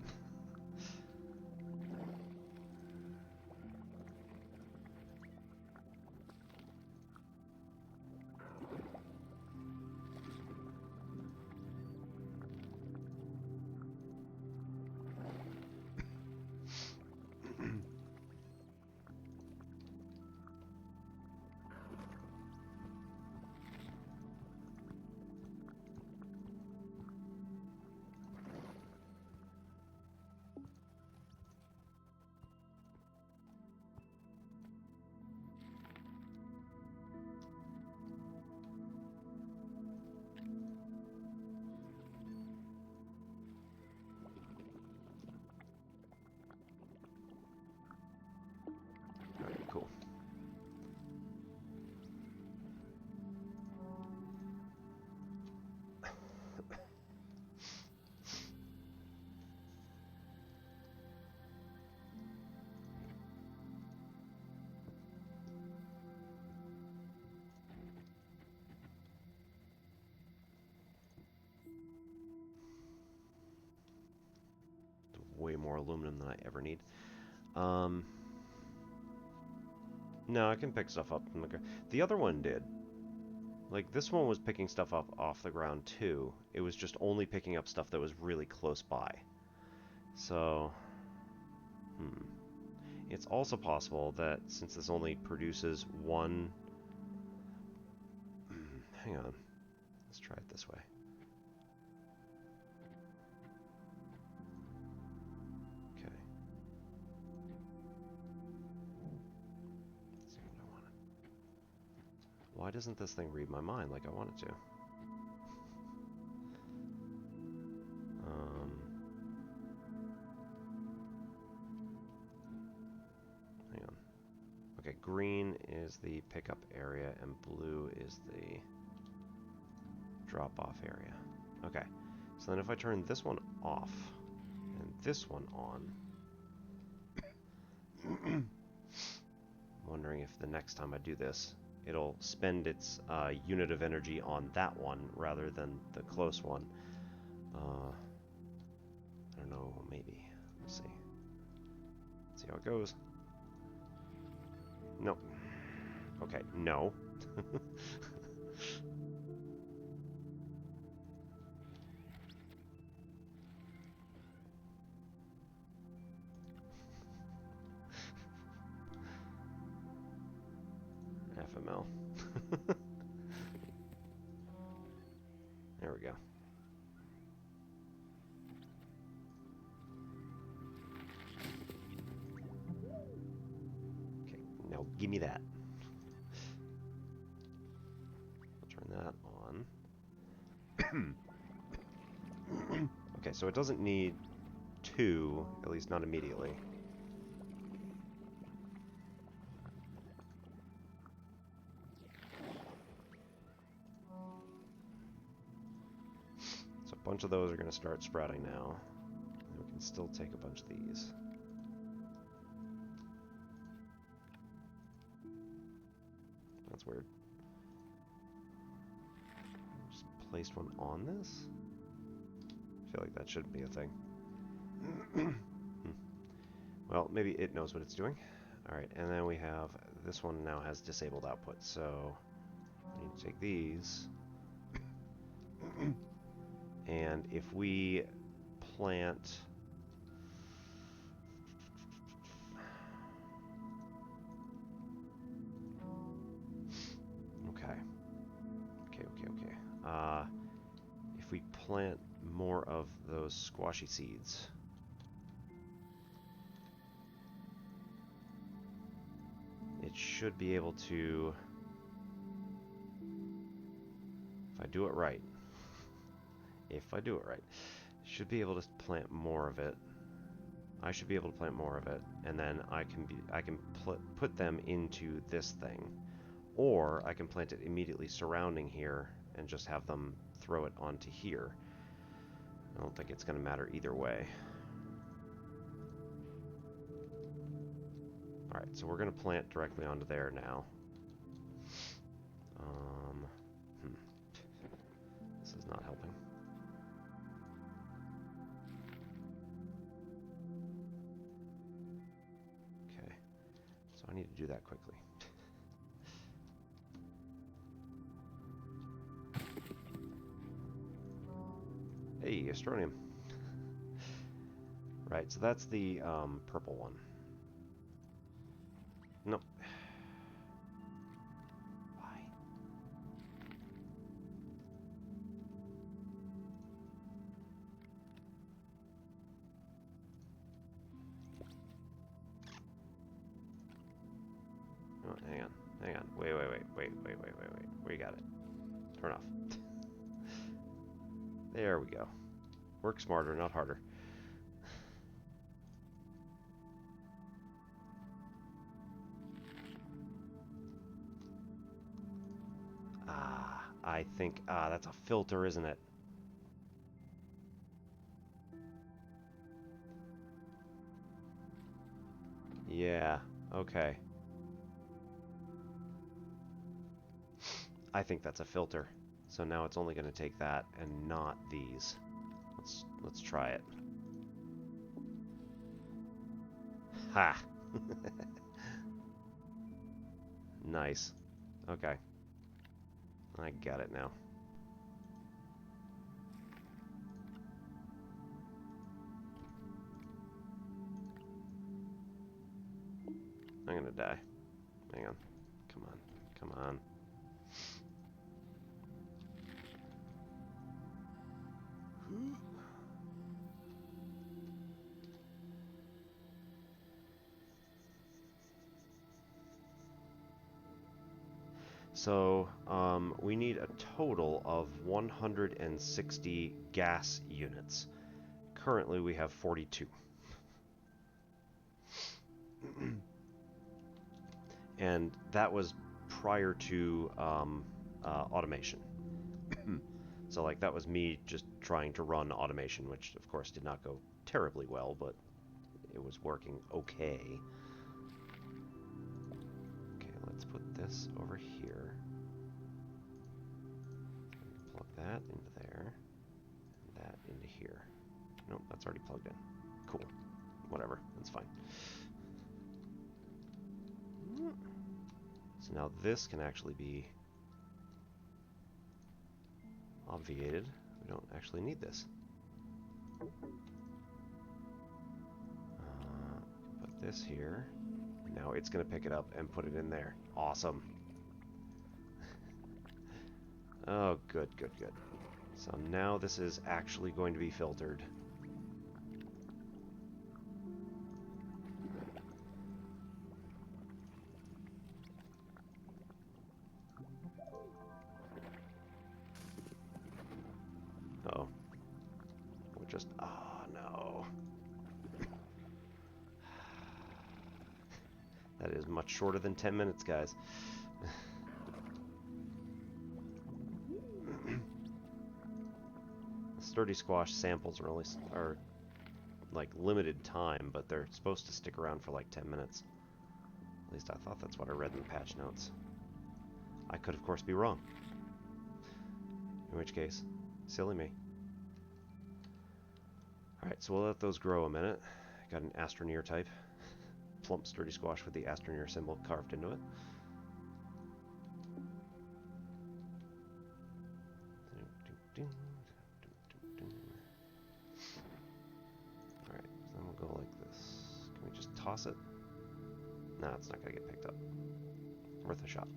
Cool. Way more aluminum than I ever need. No, I can pick stuff up from the ground. The other one did. Like, this one was picking stuff up off the ground, too. It was just only picking up stuff that was really close by. So, It's also possible that since this only produces one... Hang on. Let's try it this way. Why doesn't this thing read my mind like I want it to? Hang on. Okay, green is the pickup area and blue is the drop-off area. Okay, so then if I turn this one off and this one on, I'm wondering if the next time I do this, it'll spend its unit of energy on that one rather than the close one. I don't know, maybe. Let's see. Let's see how it goes. Nope. Okay, no. FML. There we go. Okay, now give me that. I'll turn that on. Okay, so it doesn't need 2, at least not immediately. So a bunch of those are going to start sprouting now. And we can still take a bunch of these. That's weird. Just placed one on this? I feel like that shouldn't be a thing. Well, maybe it knows what it's doing. Alright, and then we have, this one now has disabled output, so I need to take these. And if we plant... Okay. If we plant more of those squashy seeds... it should be able to... if I do it right... should be able to plant more of it. I should be able to plant more of it, and then I can put them into this thing, or I can plant it immediately surrounding here and just have them throw it onto here. I don't think it's going to matter either way. All right, so we're going to plant directly onto there now. This is not helping. So I need to do that quickly. Hey, Astroneer. Right, so that's the purple one. Nope. Why? Oh, hang on. Wait. We got it. Turn off. There we go. Work smarter, not harder. I think, that's a filter, isn't it? Yeah, okay. I think that's a filter. So now it's only going to take that and not these. Let's try it. Ha! Nice. Okay. I got it now. I'm gonna die. Hang on. Come on. So, we need a total of 160 gas units. Currently, we have 42. And that was prior to automation. So, like, that was me just trying to run automation, which, of course, did not go terribly well, but it was working okay. Let's put this over here. Plug that into there. And that into here. Nope, that's already plugged in. Cool. Whatever, that's fine. So now this can actually be obviated. We don't actually need this. Put this here. Now it's going to pick it up and put it in there. Awesome. Oh, good, good, good. So now this is actually going to be filtered. Uh-oh. We're just... Oh, no. That is much shorter than 10 minutes, guys. Sturdy squash samples are like limited time, but they're supposed to stick around for like 10 minutes. At least I thought that's what I read in the patch notes. I could, of course, be wrong. In which case, silly me. Alright, so we'll let those grow a minute. Got an Astroneer type. Plump sturdy squash with the Astroneer symbol carved into it. Alright, so then we'll go like this. Can we just toss it? Nah, it's not going to get picked up. Worth a shot.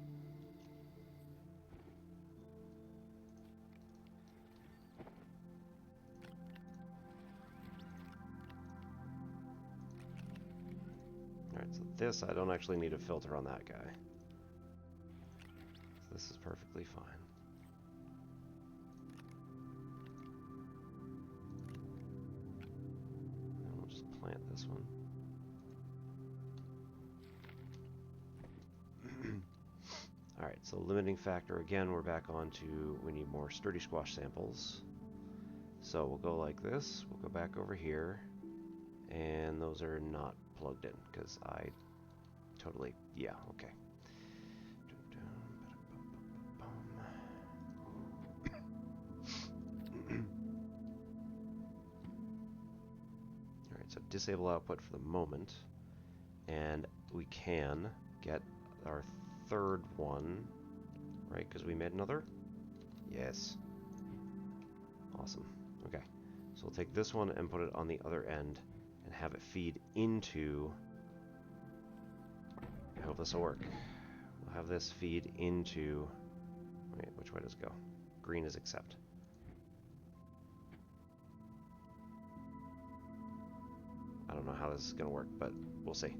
Alright, so this, I don't actually need a filter on that guy. So this is perfectly fine. And we'll just plant this one. Alright, so limiting factor, again, we're back on to, we need more sturdy squash samples. So we'll go like this, we'll go back over here, and those are not plugged in, because I totally, yeah, okay. Alright, so disable output for the moment, and we can get our third one, right, because we made another? Yes. Awesome. Okay, so we'll take this one and put it on the other end and have it feed into... I hope this will work. We'll have this feed into... Wait, which way does it go? Green is accept. I don't know how this is going to work, but we'll see.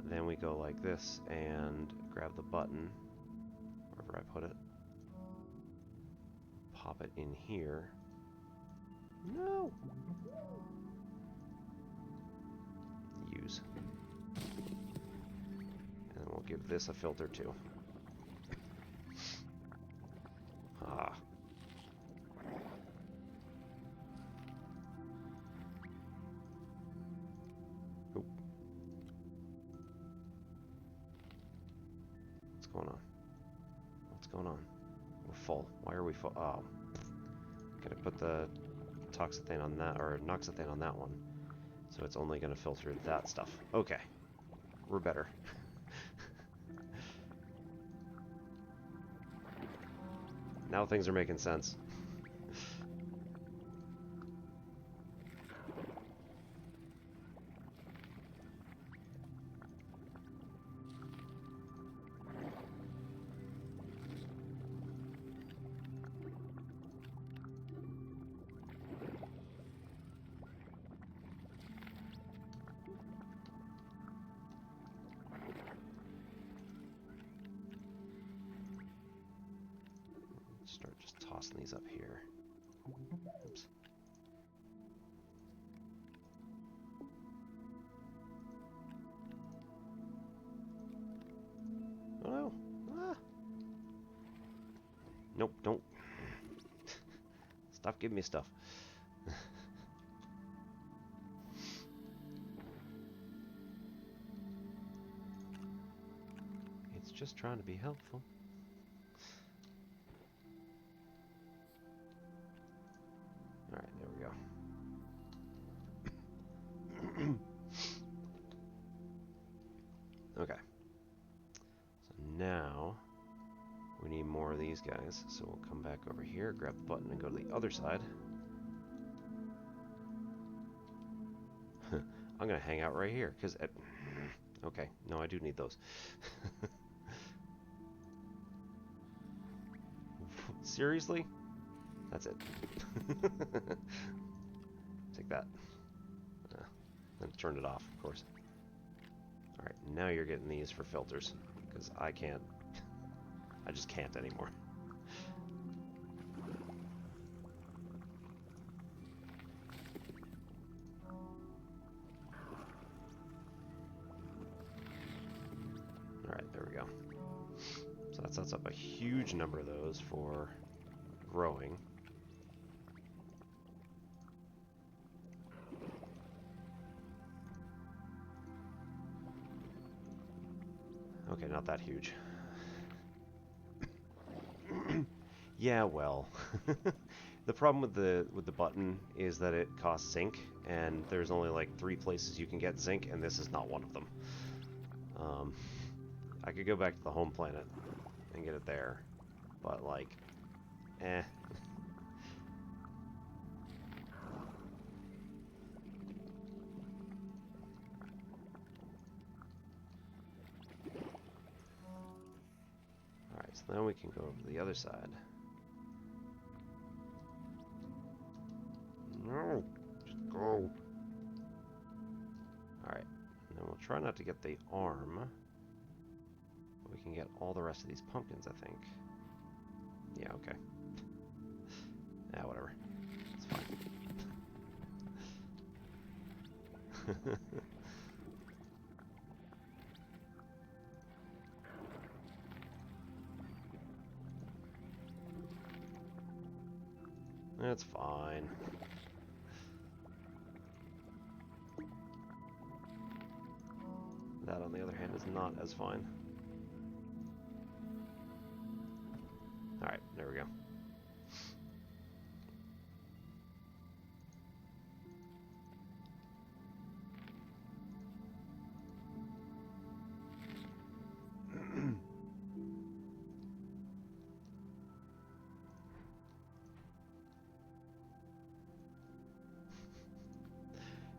Then we go like this and grab the button, wherever I put it. Pop it in here. No! Use. And then we'll give this a filter too. Ah. Oop. What's going on? What's going on? We're full. Why are we full? Oh. Gotta put the toxethane on that, or noxethane on that one. So it's only gonna filter that stuff. Okay. We're better. Now things are making sense. Start just tossing these up here. Oops. Oh no! Ah. Nope, don't. Stop giving me stuff. It's just trying to be helpful. Alright, there we go. Okay. So now we need more of these guys. So we'll come back over here, grab the button, and go to the other side. I'm going to hang out right here, because... Okay, no, I do need those. Seriously? That's it. Take that. Then turn it off, of course. Alright, now you're getting these for filters. Because I can't. I just can't anymore. Alright, there we go. So that sets up a huge number of those for growing. Okay, not that huge. Yeah, well. The problem with the button is that it costs zinc, and there's only like 3 places you can get zinc, and this is not one of them. I could go back to the home planet and get it there, but like, eh. Alright, so then we can go over to the other side. No, just go. Alright, and then we'll try not to get the arm. But we can get all the rest of these pumpkins, I think. Yeah, okay. Yeah, whatever. It's fine. That's fine. That, on the other hand, is not as fine. Alright, there we go.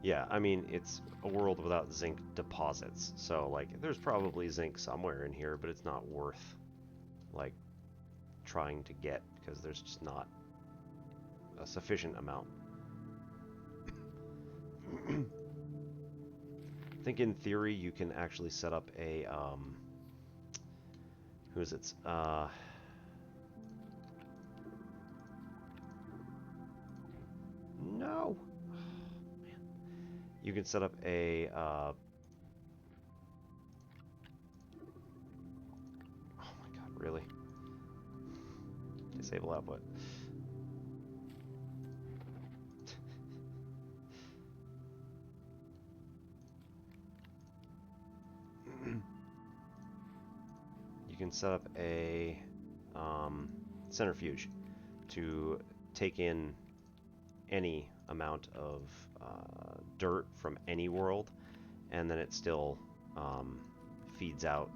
Yeah, I mean, it's a world without zinc deposits, so, like, there's probably zinc somewhere in here, but it's not worth, like, trying to get, because there's just not a sufficient amount. I think in theory you can actually set up a, who is it? No! You can set up a, oh my god, really? Disable output. You can set up a centrifuge to take in any amount of dirt from any world, and then it still feeds out.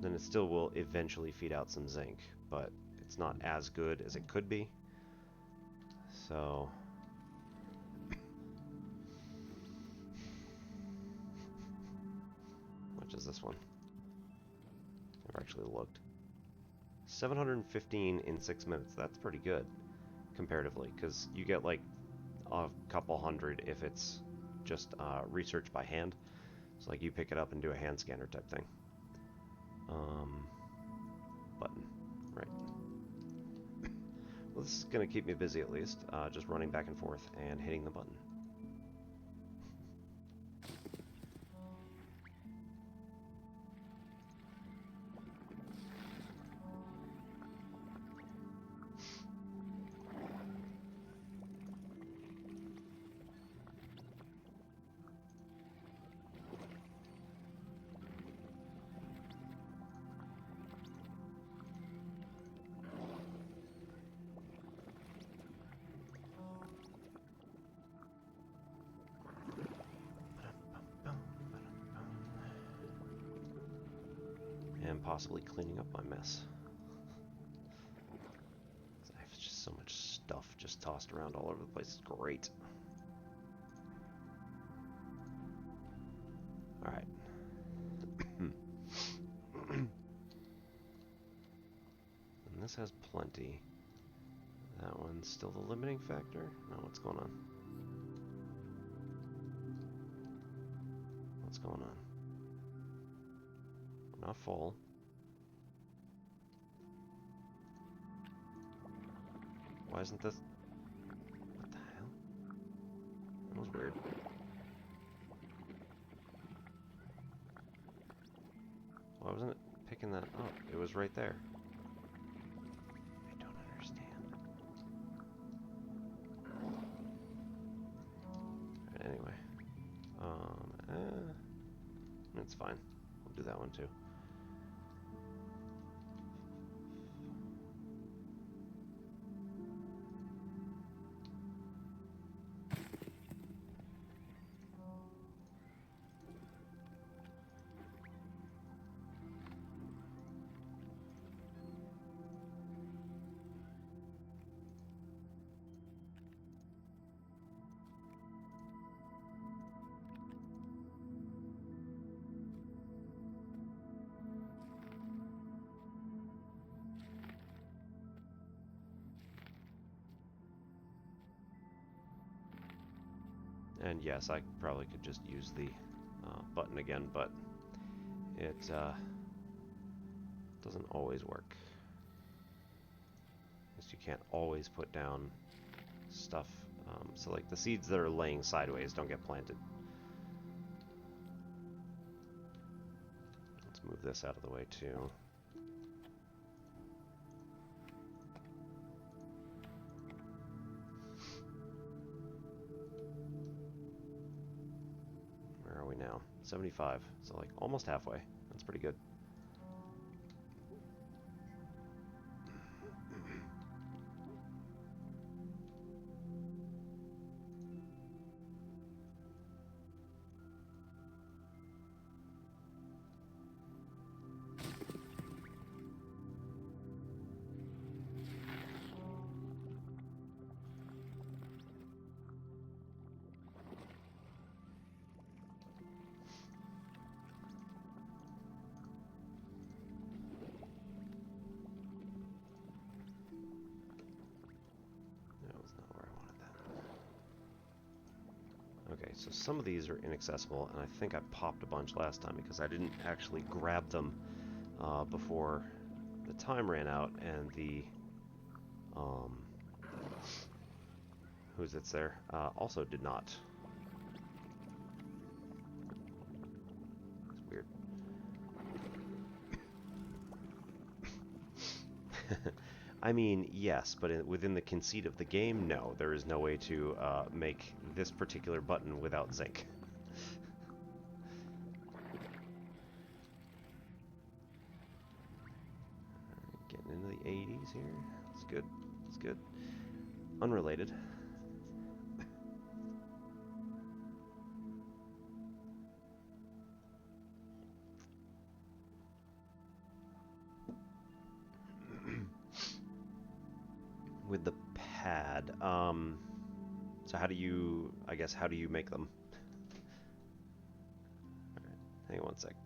Then it still will eventually feed out some zinc, but it's not as good as it could be. So how much is this one? Never actually looked. 715 in 6 minutes. That's pretty good comparatively, because you get like a couple hundred if it's just research by hand. So like you pick it up and do a hand scanner type thing. Button, right. Well, this is going to keep me busy at least, just running back and forth and hitting the button. And possibly cleaning up my mess. I have just so much stuff just tossed around all over the place. It's great. Alright. this has plenty. That one's still the limiting factor? No, what's going on? What's going on? We're not full. Why isn't this... What the hell? That was weird. Why wasn't it picking that up? It was right there. I don't understand. Anyway. It's fine. We'll do that one too. And yes, I probably could just use the button again, but it doesn't always work. Because you can't always put down stuff. So like the seeds that are laying sideways don't get planted. Let's move this out of the way too. Where are we now? 75. So like almost halfway. That's pretty good. Okay, so some of these are inaccessible, and I think I popped a bunch last time because I didn't actually grab them before the time ran out, and the who's it's there also did not. It's weird. I mean, yes, but within the conceit of the game, no. There is no way to make this particular button without zinc. Getting into the 80s here. It's good. It's good. Unrelated. With the pad, so how do you, I guess, how do you make them? All right, hang on one sec.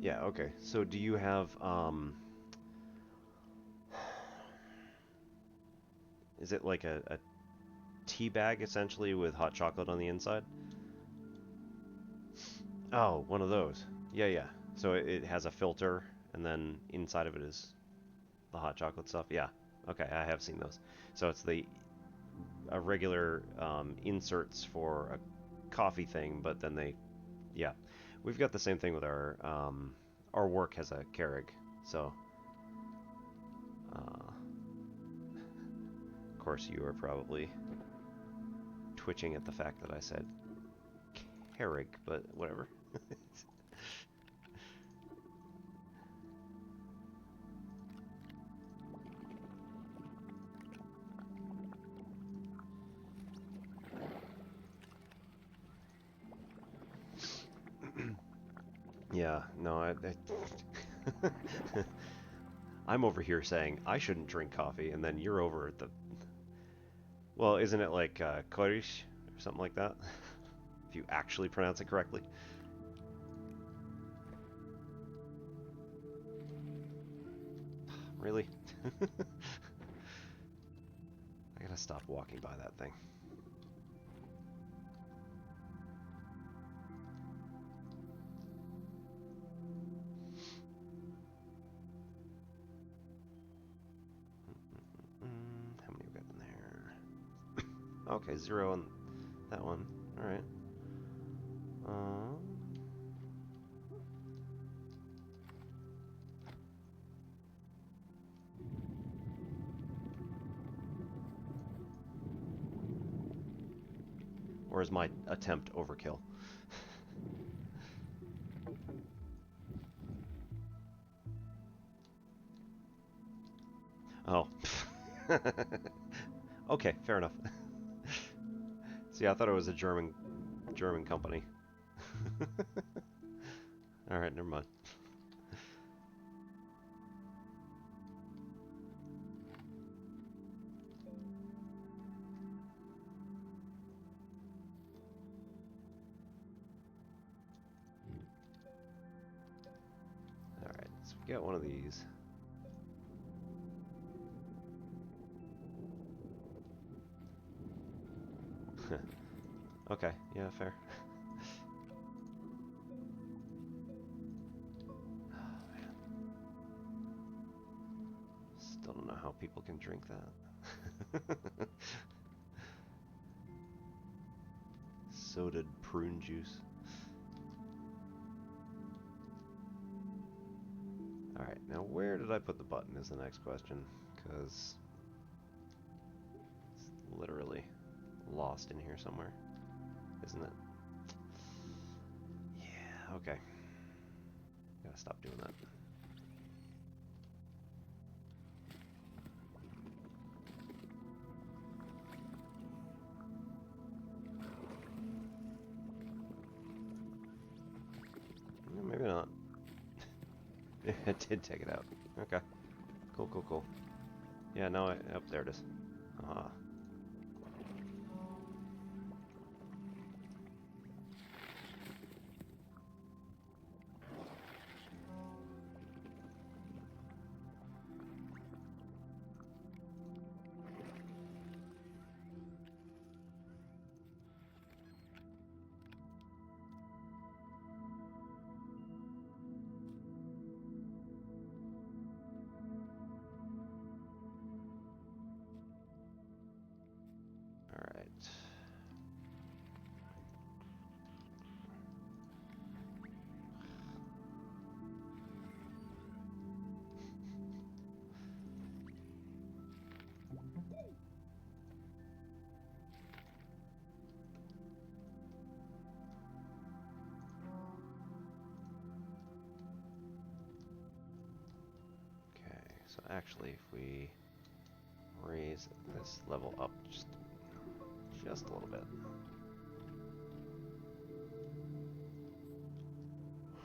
Yeah, okay. So do you have, is it like a tea bag essentially with hot chocolate on the inside. Oh, one of those. Yeah, yeah. So it has a filter, and then inside of it is the hot chocolate stuff. Yeah. Okay, I have seen those. So it's the a regular inserts for a coffee thing, but then they, yeah, we've got the same thing with our work has a Keurig. So, of course, you are probably twitching at the fact that I said Keurig, but whatever. Yeah, no, I'm over here saying I shouldn't drink coffee, and then you're over at the. Well, isn't it like Korish or something like that? If you actually pronounce it correctly. Really? I gotta stop walking by that thing. How many we got in there? Okay, 0 on that one. Alright. Or is my attempt overkill? Oh. Okay, fair enough. See, I thought it was a German company. Alright, never mind. Alright, so we got one of these. Okay, yeah, fair. Oh, man. Still don't know how people can drink that. Sodaed prune juice. Alright, now where did I put the button is the next question, because it's literally lost in here somewhere, isn't it? Yeah, okay. Gotta stop doing that. Maybe not. It did take it out. Okay. Cool, cool, cool. Yeah, now there it is. Ah. Alright. Okay, so actually if we raise this level up just a little bit.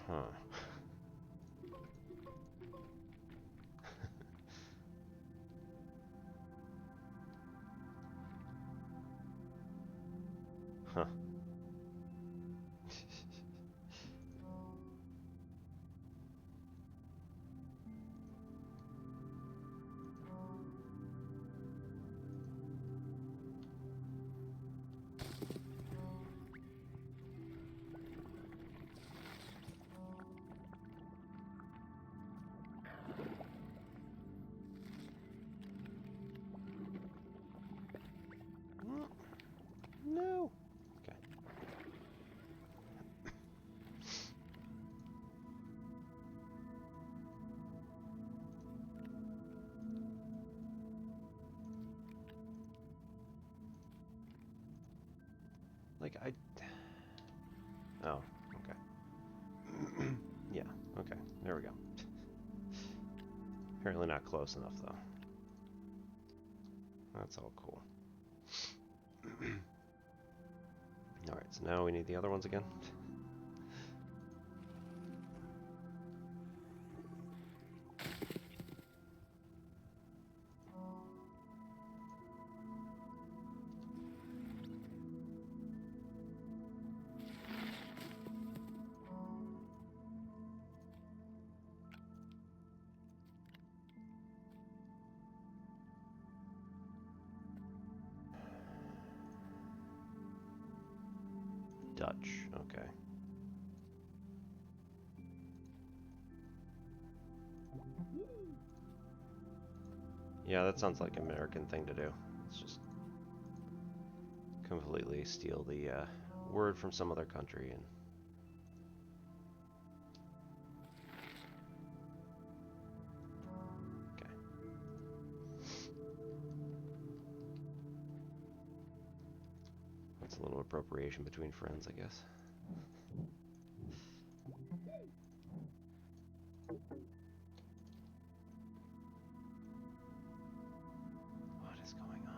Huh. Huh. Like, oh, okay. Yeah, okay. There we go. Apparently not close enough, though. That's all cool. Alright, so now we need the other ones again. Dutch, okay. Yeah, that sounds like an American thing to do. Let's just completely steal the word from some other country and okay. That's a little appropriation between friends, I guess. What is going on?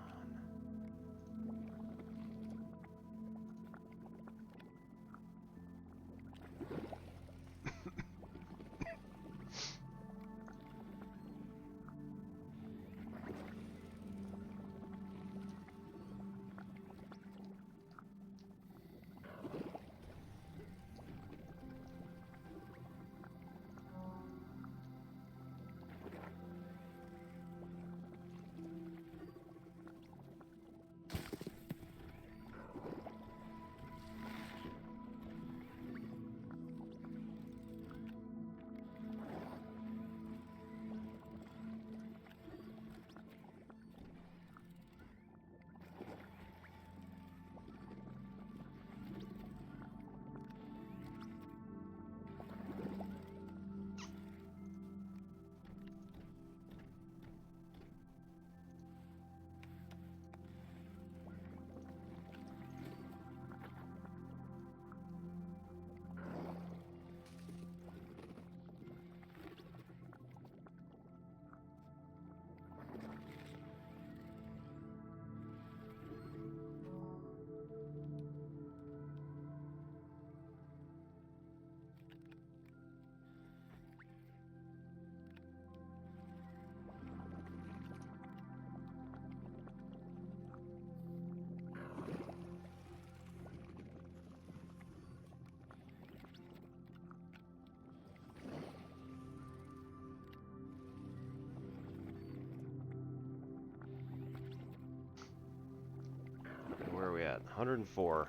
Where are we at? 104.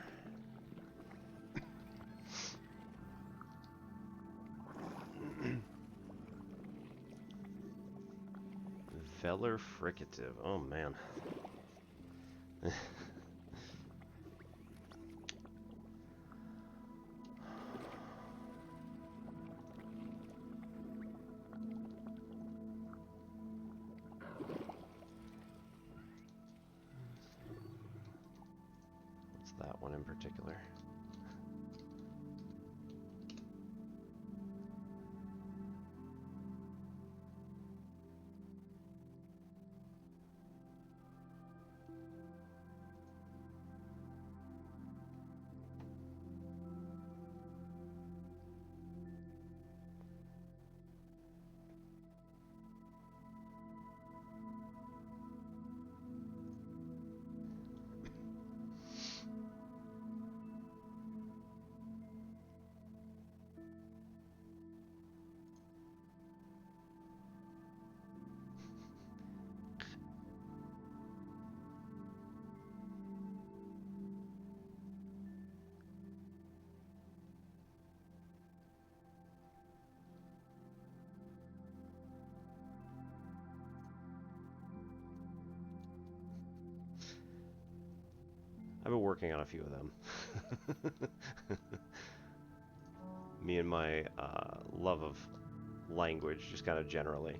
Velar fricative. Oh man. What's that one in particular? I've been working on a few of them. Me and my love of language, just kind of generally.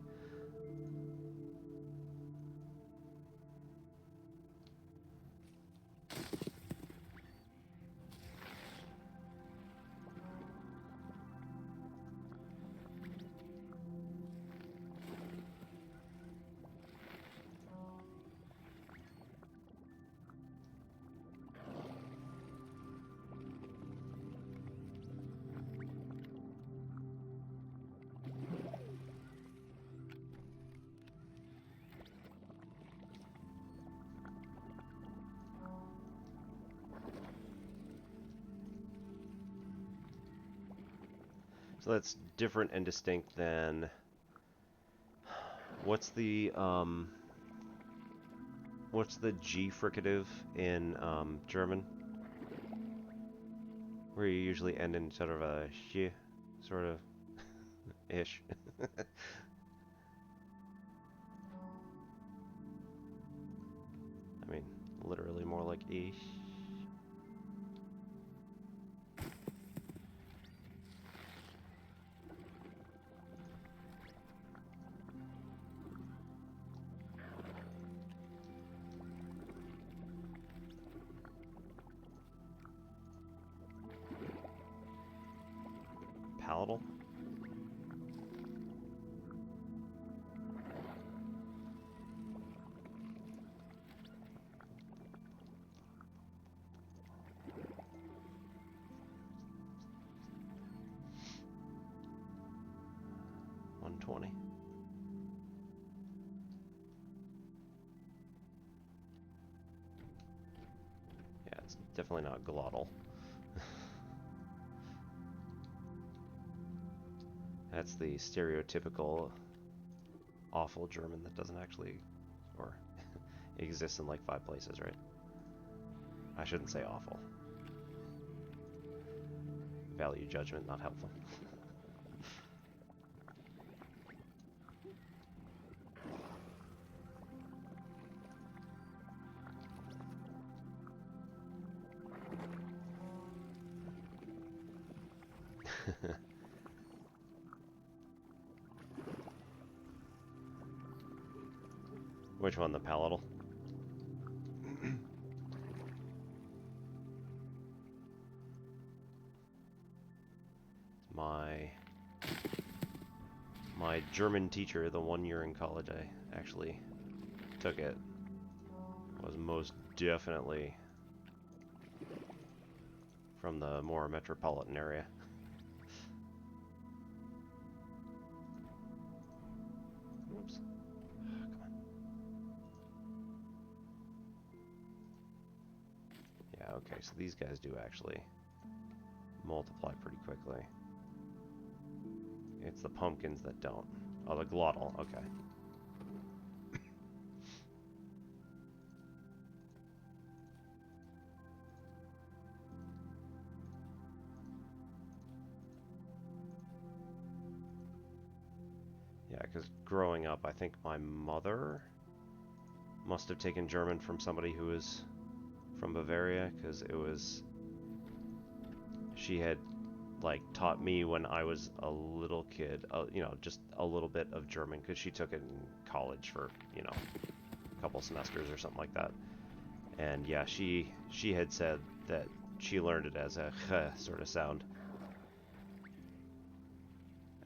So that's different and distinct than... What's the G fricative in German? Where you usually end in sort of a sh, sort of ish. I mean, literally more like ish. Palatable? $120. Yeah, it's definitely not glottal. That's the stereotypical awful German that doesn't actually, or exists in like 5 places, right? I shouldn't say awful. Value judgment, not helpful. Which one, the palatal? My German teacher, the 1 year in college I actually took it, was most definitely from the more metropolitan area. Oops. Come on. Yeah, okay, so these guys do actually multiply pretty quickly. It's the pumpkins that don't. Oh, the glottal, okay. Yeah, because growing up, I think my mother must have taken German from somebody who was from Bavaria, because it was... She had, like, taught me when I was a little kid, you know, just a little bit of German, because she took it in college for, you know, a couple semesters or something like that. And yeah, she had said that she learned it as a ch sort of sound.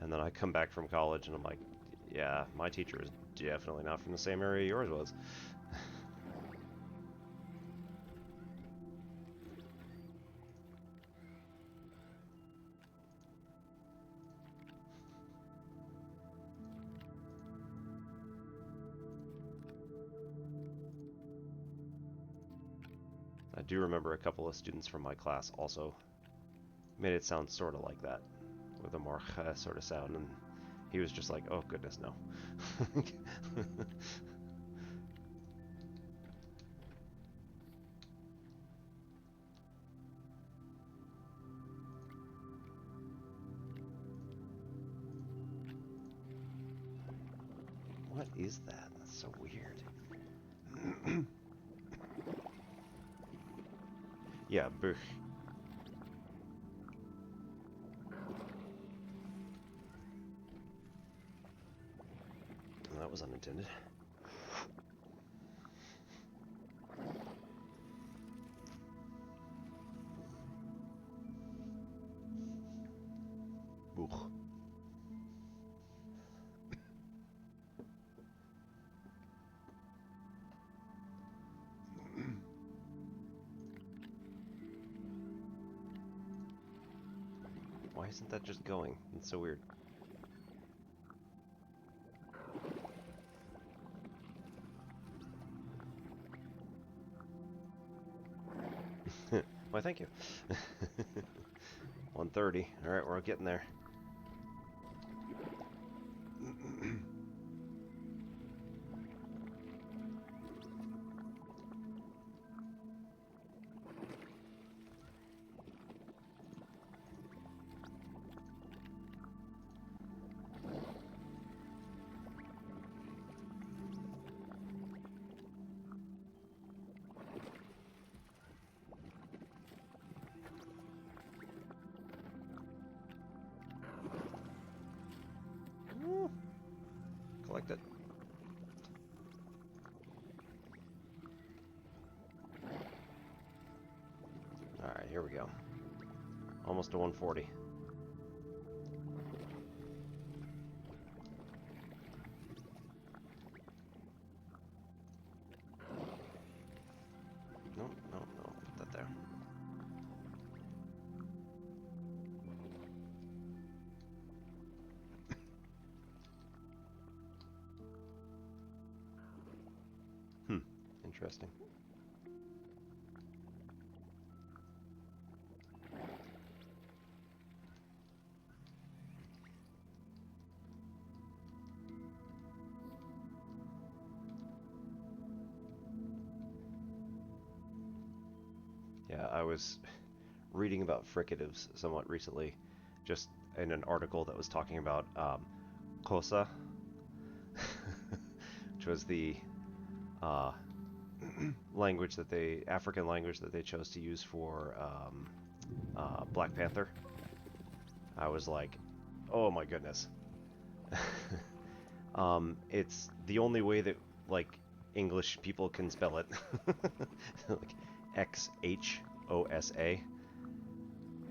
And then I come back from college and I'm like, yeah, my teacher is definitely not from the same area yours was. I do remember a couple of students from my class also made it sound sort of like that, with a more ch sort of sound, and he was just like, oh goodness, no. What is that? That's so weird. Yeah, buch. That was unintended. Buch. Why isn't that just going? It's so weird. Why, thank you. 130. Alright, we're getting there. Collect it. Alright, here we go. Almost to 140. No, no, no. Put that there. Interesting. Yeah, I was reading about fricatives somewhat recently, just in an article that was talking about Xhosa, which was the uh, language that African language that they chose to use for Black Panther. I was like, oh my goodness. It's the only way that like English people can spell it, like Xhosa,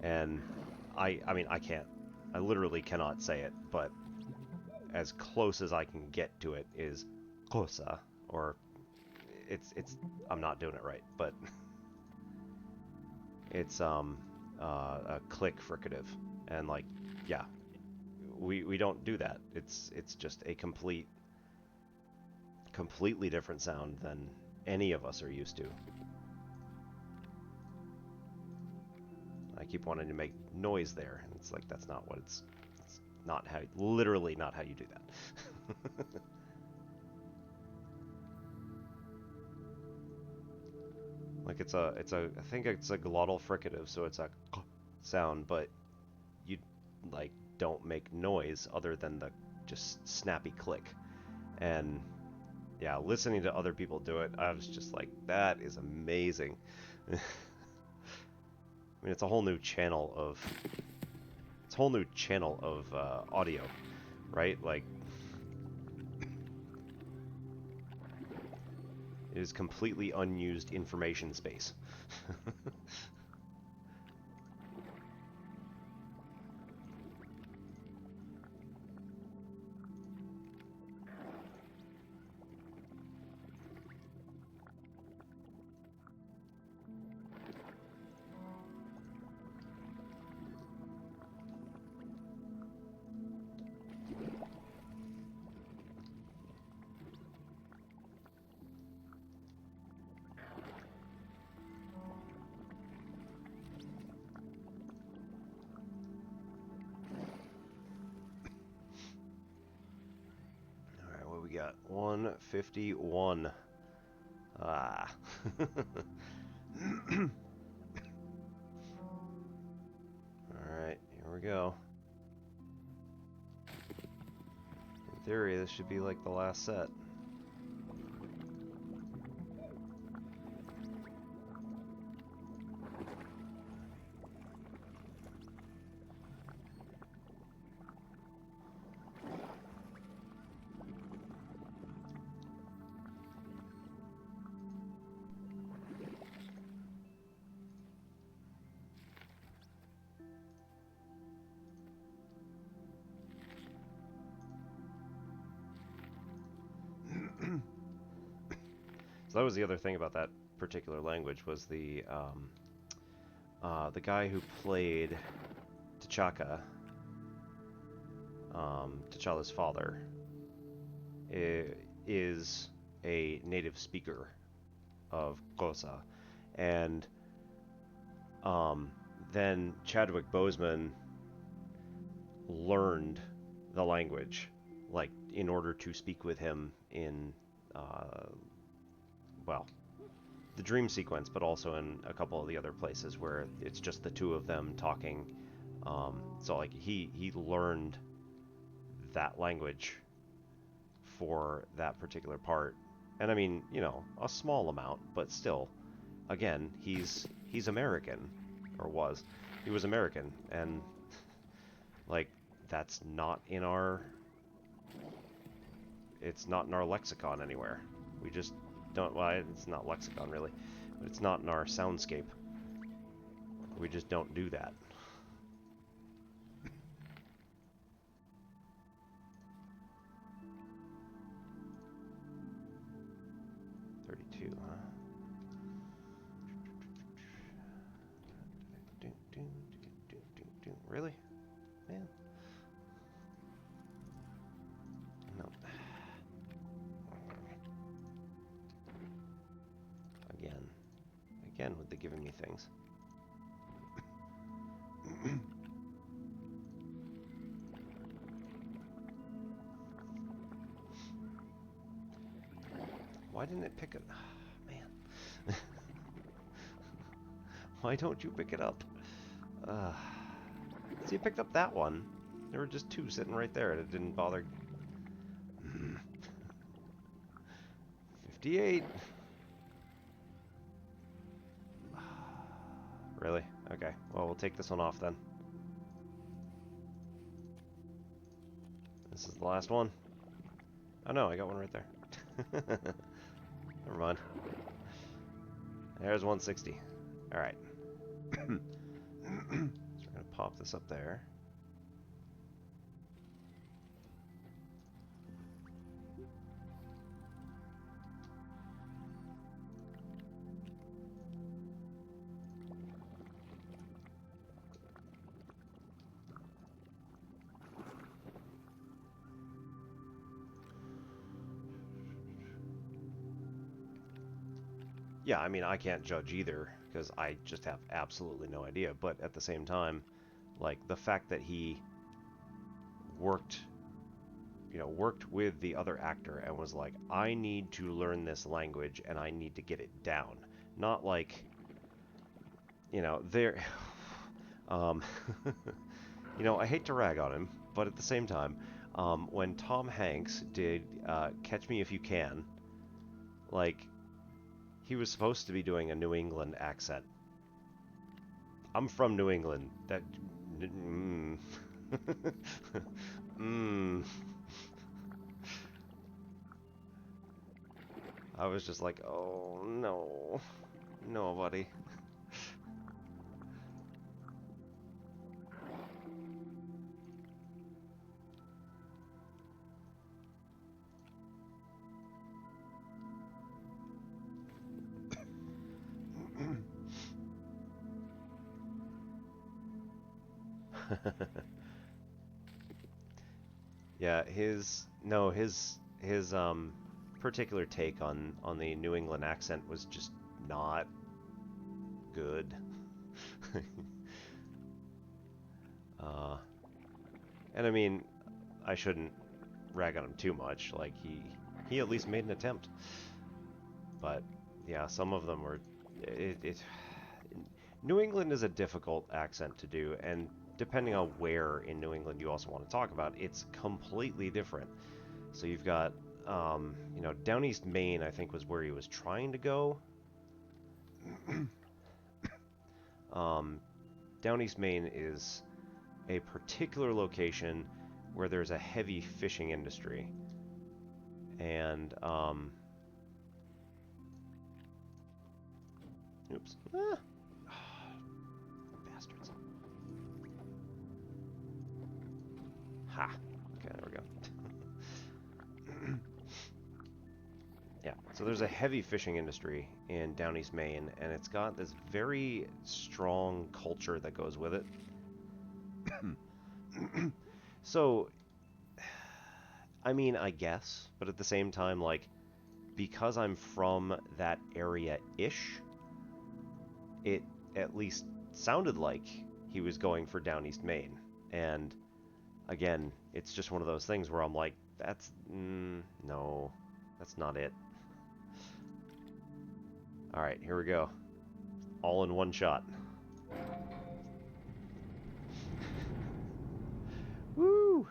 and I mean I can't, I literally cannot say it, but as close as I can get to it is Xhosa, or it's I'm not doing it right, but it's a click fricative, and like yeah, we don't do that. It's just a completely different sound than any of us are used to. I keep wanting to make noise there, and it's like that's not what it's not how, literally not how you do that. Like I think it's a glottal fricative, so it's a sound, but you like don't make noise other than the just snappy click. And yeah, listening to other people do it, I was just like, that is amazing. I mean, it's a whole new channel of audio, right? Like, it is completely unused information space. We got 151. Ah. Alright, here we go. In theory, this should be like the last set. So that was the other thing about that particular language, was the guy who played T'Chaka, T'Challa's father, is a native speaker of Xhosa, and then Chadwick Boseman learned the language. Like, in order to speak with him in, well, the dream sequence, but also in a couple of the other places where it's just the two of them talking. So like he learned that language for that particular part, and I mean, you know, a small amount, but still, again, he's American, or was. He was American, and like that's not in our. It's not in our lexicon anywhere. We just don't. Well, it's not lexicon really, but it's not in our soundscape. We just don't do that. Really? Man. No. Again with the giving me things. Why didn't it pick it? Oh, man. Why don't you pick it up? See, you picked up that one. There were just two sitting right there, and it didn't bother. 58. Really? Okay. Well, we'll take this one off then. This is the last one. Oh no, I got one right there. Never mind. There's 160. Alright. So we're going to pop this up there. Yeah, I mean, I can't judge either, because I just have absolutely no idea. But at the same time, like, the fact that he worked with the other actor and was like, I need to learn this language and I need to get it down. Not like, you know, there... you know, I hate to rag on him, but at the same time, when Tom Hanks did Catch Me If You Can, like... he was supposed to be doing a New England accent. I'm from New England. That... I was just like, oh, no. No, buddy. Yeah, his particular take on the New England accent was just not good. And I mean, I shouldn't rag on him too much. Like he at least made an attempt. But yeah, some of them were New England is a difficult accent to do, and depending on where in New England you also want to talk about, it's completely different. So you've got, you know, down East Maine, I think, was where he was trying to go. Down East Maine is a particular location where there's a heavy fishing industry. And, oops. Ah. Bastards. Ha. Okay, there we go. Yeah, so there's a heavy fishing industry in Down East Maine, and it's got this very strong culture that goes with it. So, I mean, I guess, but at the same time, like, because I'm from that area-ish, it at least sounded like he was going for Down East Maine. And again, it's just one of those things where I'm like, That's... no. That's not it. Alright, here we go. All in one shot. Woo!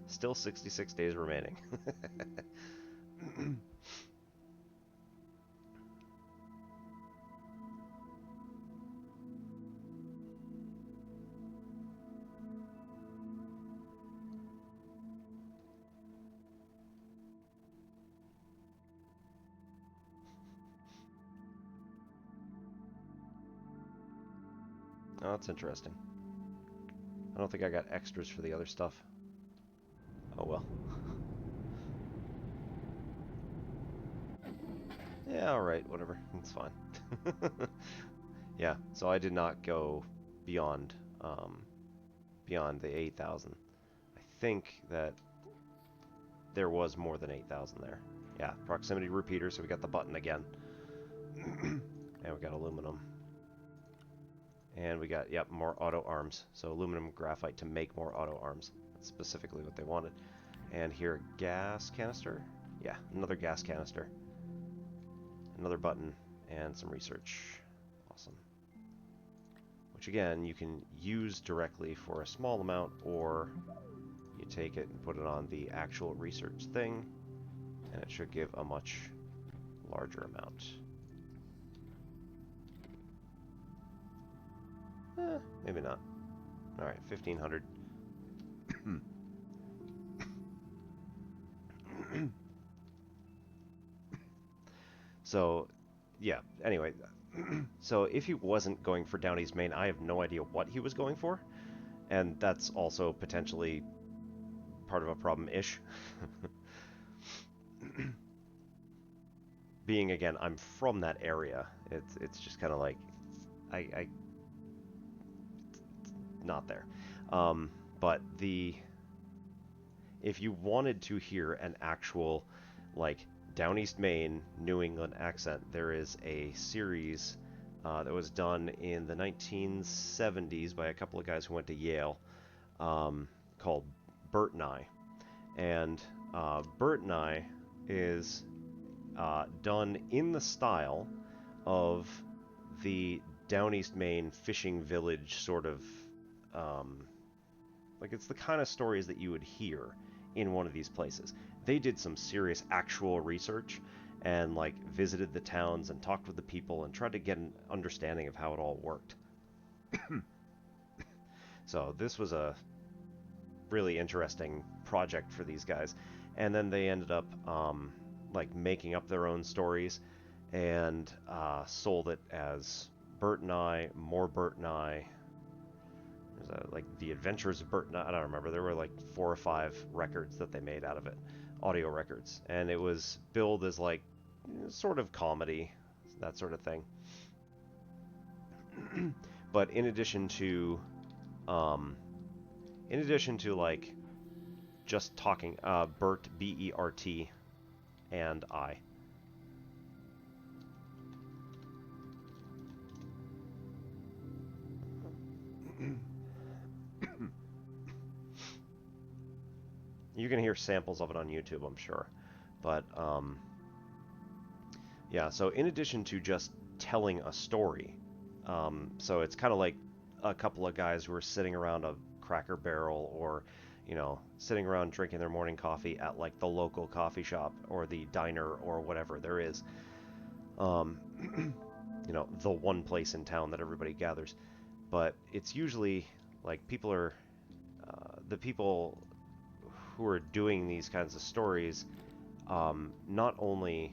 Still 66 days remaining. Oh, that's interesting. I don't think I got extras for the other stuff. Oh well. Yeah, alright, whatever. It's fine. Yeah, so I did not go beyond beyond the 8,000. I think that there was more than 8,000 there. Yeah, proximity repeater, so we got the button again. And we got aluminum. And we got, yep, more auto arms. So aluminum graphite to make more auto arms. That's specifically what they wanted. And here, gas canister. Yeah, another gas canister. Another button and some research. Awesome. Which again, you can use directly for a small amount, or you take it and put it on the actual research thing, and it should give a much larger amount. Maybe not. Alright, 1,500. So, yeah, anyway. So, if he wasn't going for Downey's main, I have no idea what he was going for. And that's also potentially part of a problem-ish. Being, again, I'm from that area. It's just kind of like, I not there. But if you wanted to hear an actual, like, Down East Maine, New England accent, there is a series that was done in the 1970s by a couple of guys who went to Yale, called Bert and I. And Bert and I is done in the style of the Down East Maine fishing village sort of, like, it's the kind of stories that you would hear in one of these places. They did some serious actual research and, like, visited the towns and talked with the people and tried to get an understanding of how it all worked. So this was a really interesting project for these guys. And then they ended up, like, making up their own stories and sold it as Bert and I, More Bert and I. There's like The Adventures of Bert and I don't remember. There were like 4 or 5 records that they made out of it, audio records, and it was billed as like sort of comedy, that sort of thing. But in addition to like just talking, Bert, B-E-R-T, and I. You can hear samples of it on YouTube, I'm sure. But, yeah, so in addition to just telling a story, so it's kind of like a couple of guys who are sitting around a Cracker Barrel or, you know, sitting around drinking their morning coffee at, like, the local coffee shop or the diner or whatever there is. You know, the one place in town that everybody gathers. But it's usually, like, people are, the people who are doing these kinds of stories, not only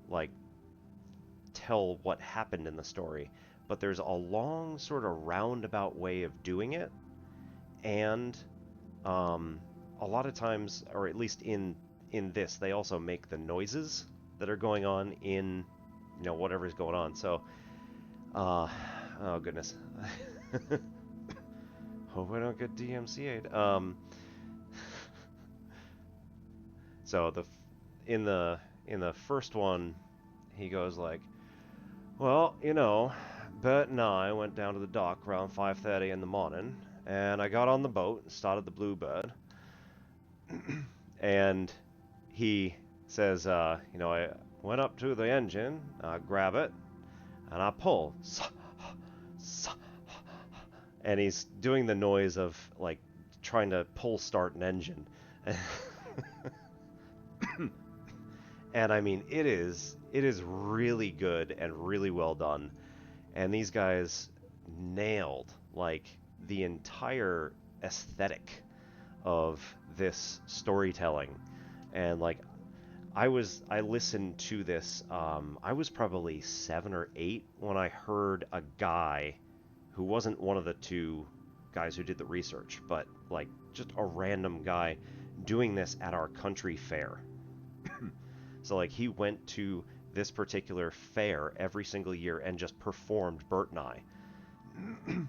like tell what happened in the story, but there's a long sort of roundabout way of doing it, and a lot of times, or at least in this, they also make the noises that are going on in, you know, whatever's going on. So, oh goodness. Hope I don't get DMCA'd. So in the first one, he goes like, Well, you know, Bert and I went down to the dock around 5:30 in the morning, and I got on the boat and started the Bluebird. And he says, you know, I went up to the engine, I grab it, and I pull. And he's doing the noise of, like, trying to pull start an engine. And I mean, it is really good and really well done. And these guys nailed, like, the entire aesthetic of this storytelling. And, like, I listened to this, I was probably 7 or 8 when I heard a guy who wasn't one of the two guys who did the research, but, like, just a random guy doing this at our country fair. So, like, he went to this particular fair every single year and just performed Bert and I. And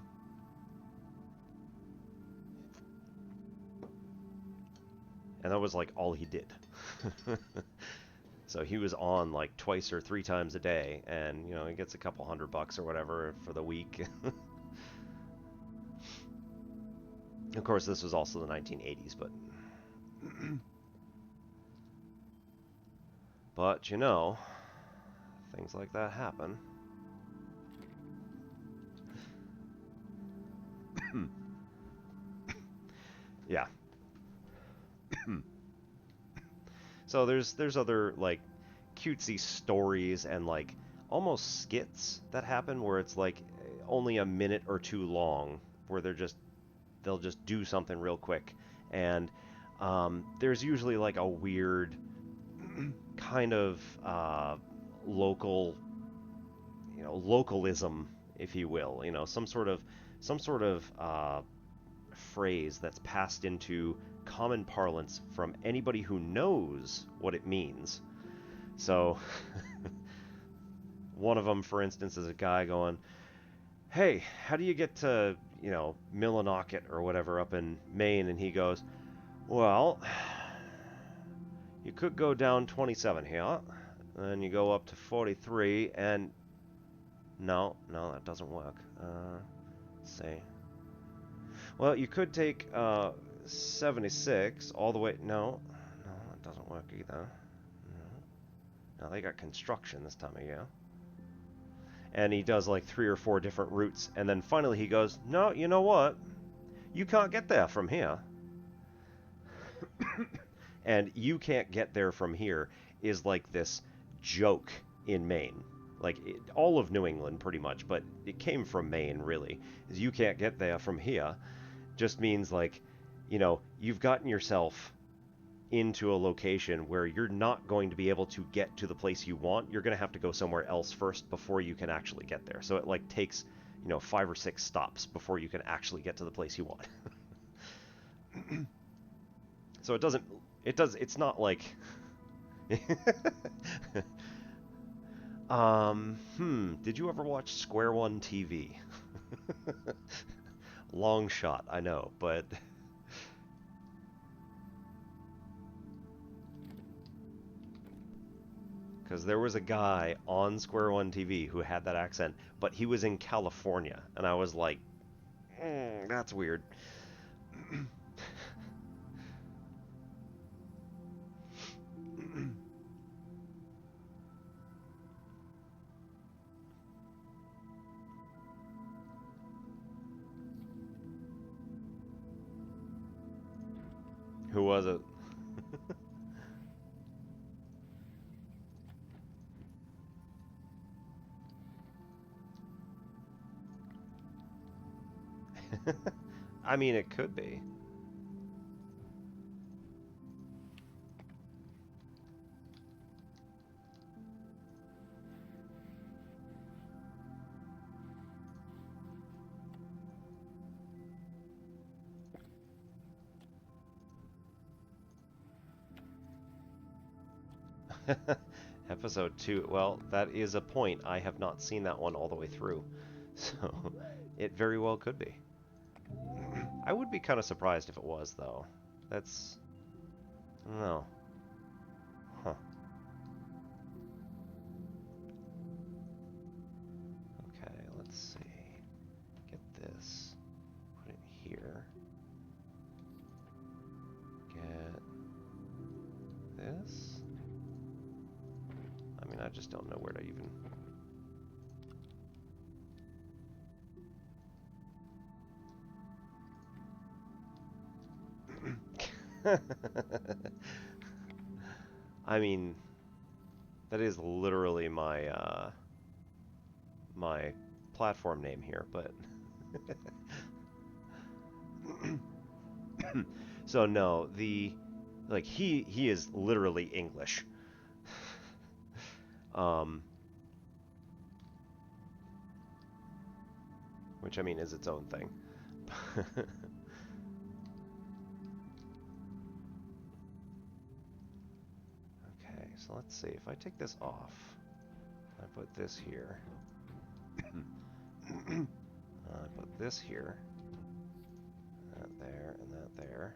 that was, like, all he did. So he was on, like, twice or 3 times a day, and, you know, he gets a couple $100 or whatever for the week. Of course, this was also the 1980s, but... But, you know, things like that happen. Yeah. So there's other, like, cutesy stories and, like, almost skits that happen where it's, like, only a minute or 2 long, where they'll just do something real quick. And there's usually, like, a weird kind of local, you know, localism, if you will, you know, some sort of phrase that's passed into common parlance from anybody who knows what it means. So one of them, for instance, is a guy going, "Hey, how do you get to, you know, Millinocket or whatever up in Maine?" And he goes, "Well, you could go down 27 here, and you go up to 43, and no, that doesn't work. Let's see. Well, you could take 76 all the way. No, it doesn't work either. No, they got construction this time of year." And he does like 3 or 4 different routes, and then finally he goes, "No, you know what? You can't get there from here." And "you can't get there from here" is like this joke in Maine. Like, all of New England, pretty much, but it came from Maine, really. Is "you can't get there from here" just means, like, you know, you've gotten yourself into a location where you're not going to be able to get to the place you want. You're going to have to go somewhere else first before you can actually get there. So it, like, takes, you know, 5 or 6 stops before you can actually get to the place you want. So it's not like... Did you ever watch Square One TV? Long shot, I know, but... Because there was a guy on Square One TV who had that accent, but he was in California, and I was like, that's weird. Who was it? I mean, it could be. Episode 2. Well, that is a point. I have not seen that one all the way through. So, it very well could be. I would be kind of surprised if it was, though. That's... I don't know. Huh. I mean, I just don't know where to even... I mean, that is literally my my platform name here, but so no, he is literally English. Which I mean is its own thing. Okay, so let's see. If I take this off, I put this here. I put this here. That there, and that there.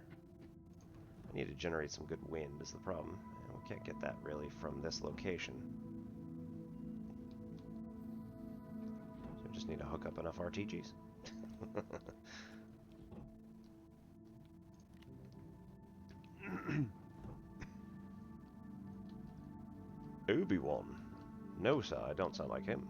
I need to generate some good wind is the problem. And we can't get that really from this location. So we just need to hook up enough RTGs. Obi-Wan. No, sir, I don't sound like him.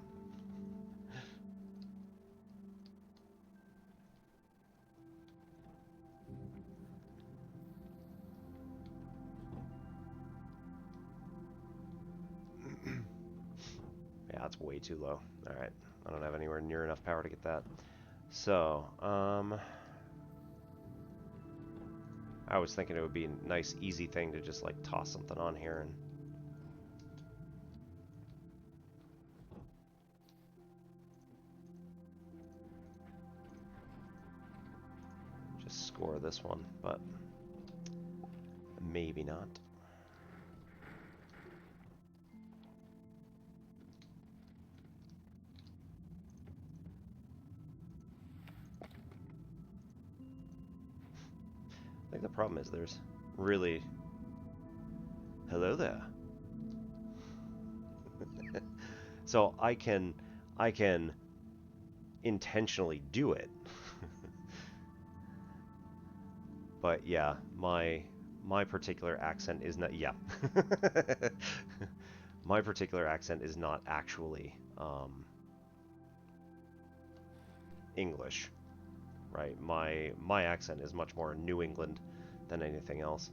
Yeah, that's way too low. Alright, I don't have anywhere near enough power to get that. So, I was thinking it would be a nice, easy thing to just, like, toss something on here and... just score this one, but maybe not. I think the problem is there's really... Hello there. So I can intentionally do it. But yeah, my particular accent is not... Yeah. My particular accent is not actually English. Right, my accent is much more New England than anything else.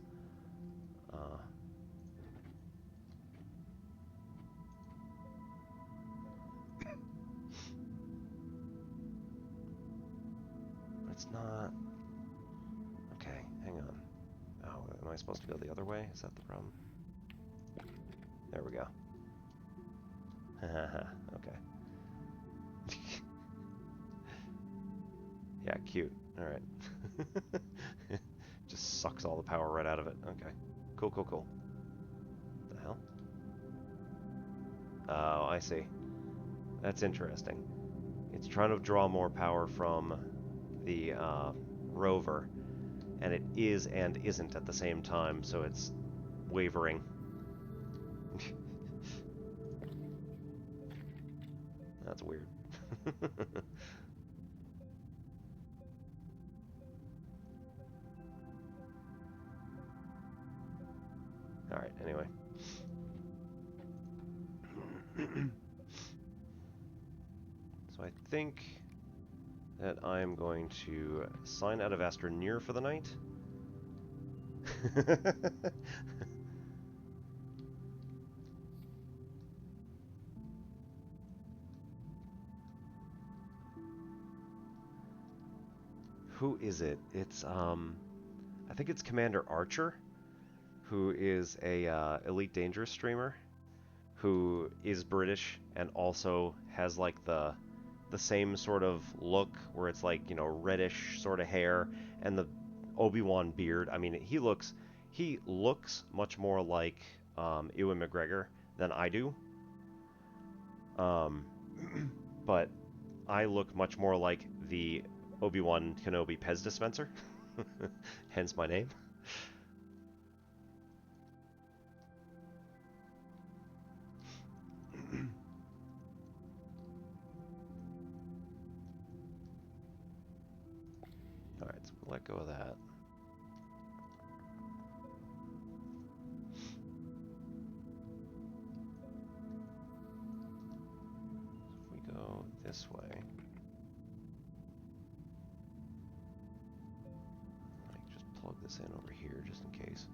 It's not... Okay, hang on. Oh, am I supposed to go the other way? Is that the problem? There we go. Okay. Yeah, cute. Alright. Just sucks all the power right out of it. Okay. Cool, cool, cool. What the hell? Oh, I see. That's interesting. It's trying to draw more power from the rover, and it is and isn't at the same time, so it's wavering. That's weird. Alright, anyway. So I think that I'm going to sign out of Astroneer for the night. Who is it? It's, I think it's Commander Archer, who is a Elite Dangerous streamer, who is British and also has like the same sort of look where it's like, you know, reddish sort of hair and the Obi-Wan beard. I mean, he looks much more like Ewan McGregor than I do. But I look much more like the Obi-Wan Kenobi Pez dispenser, hence my name. Alright, so we'll let go of that. this way. Like, just plug this in over here just in case.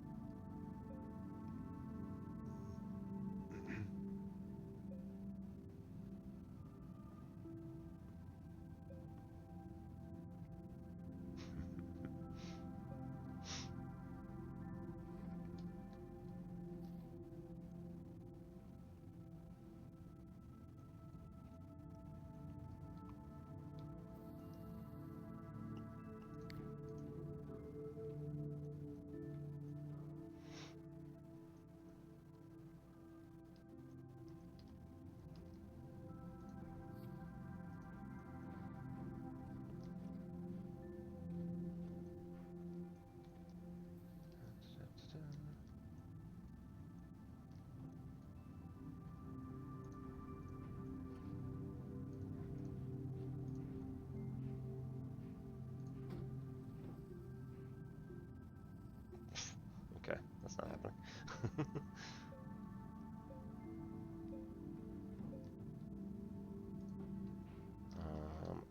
Okay, that's not happening.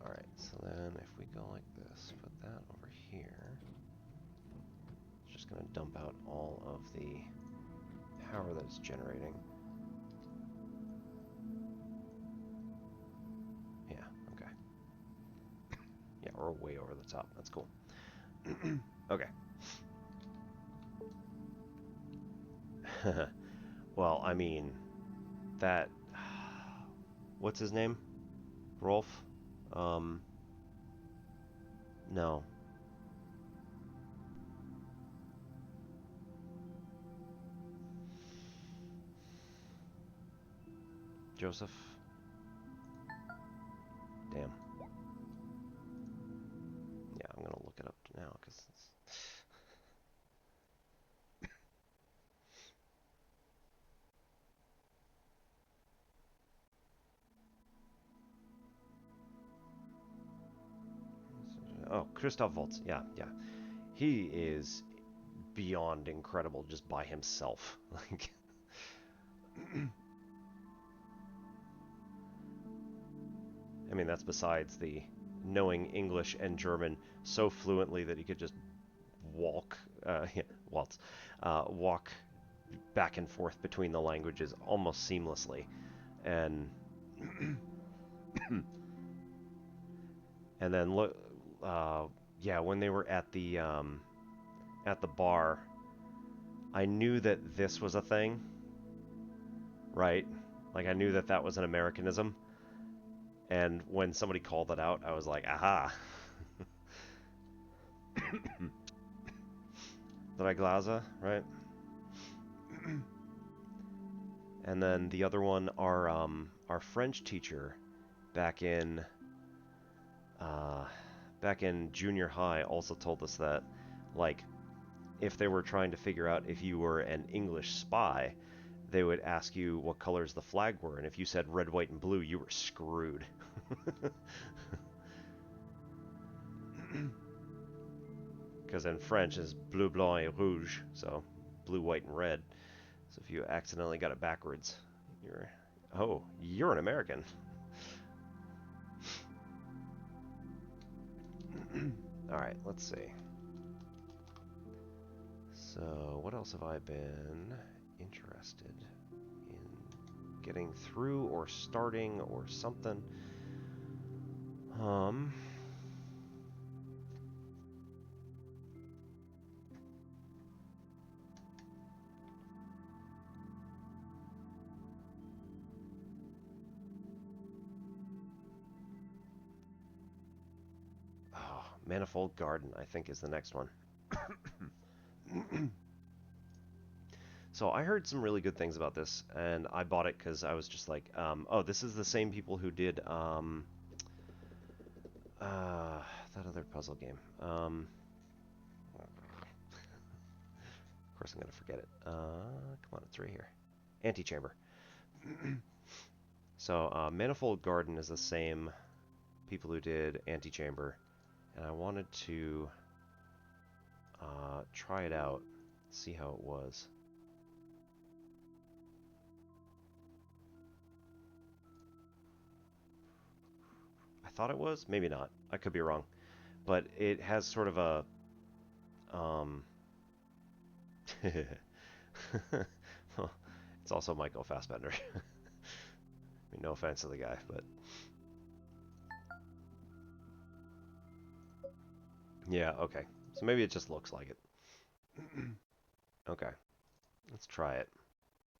Alright, so then if we go like this, put that over here, it's just going to dump out all of the power that it's generating. Yeah, okay. Yeah, we're way over the top. That's cool. Okay. Well, I mean, that... What's his name? Rolf? No. Joseph? Damn. Yeah, I'm gonna look it up now, because it's... Oh, Christoph Waltz. Yeah, yeah. He is beyond incredible just by himself. Like, I mean, that's besides the knowing English and German so fluently that he could just walk, walk back and forth between the languages almost seamlessly, and and then look, yeah, when they were at the bar, I knew that this was a thing, right? Like, I knew that that was an Americanism, and when somebody called it out, I was like, aha. The Glaza, right? And then the other one, our French teacher back in junior high also told us that, like, if they were trying to figure out if you were an English spy, they would ask you what colors the flag were, and if you said red, white, and blue, you were screwed. Because in French it's bleu, blanc, et rouge, so blue, white, and red. So if you accidentally got it backwards, you're an American. Alright, let's see. So, what else have I been interested in getting through or starting or something? Manifold Garden, I think, is the next one. So I heard some really good things about this, and I bought it because I was just like, oh, this is the same people who did that other puzzle game. Of course I'm going to forget it. Come on, it's right here. Antechamber. So Manifold Garden is the same people who did Antechamber, and I wanted to try it out, see how it was. thought it was. Maybe not. I could be wrong. But it has sort of a... well, it's also Michael Fassbender. I mean, no offense to the guy, but... yeah, okay. So maybe it just looks like it. Okay. Let's try it.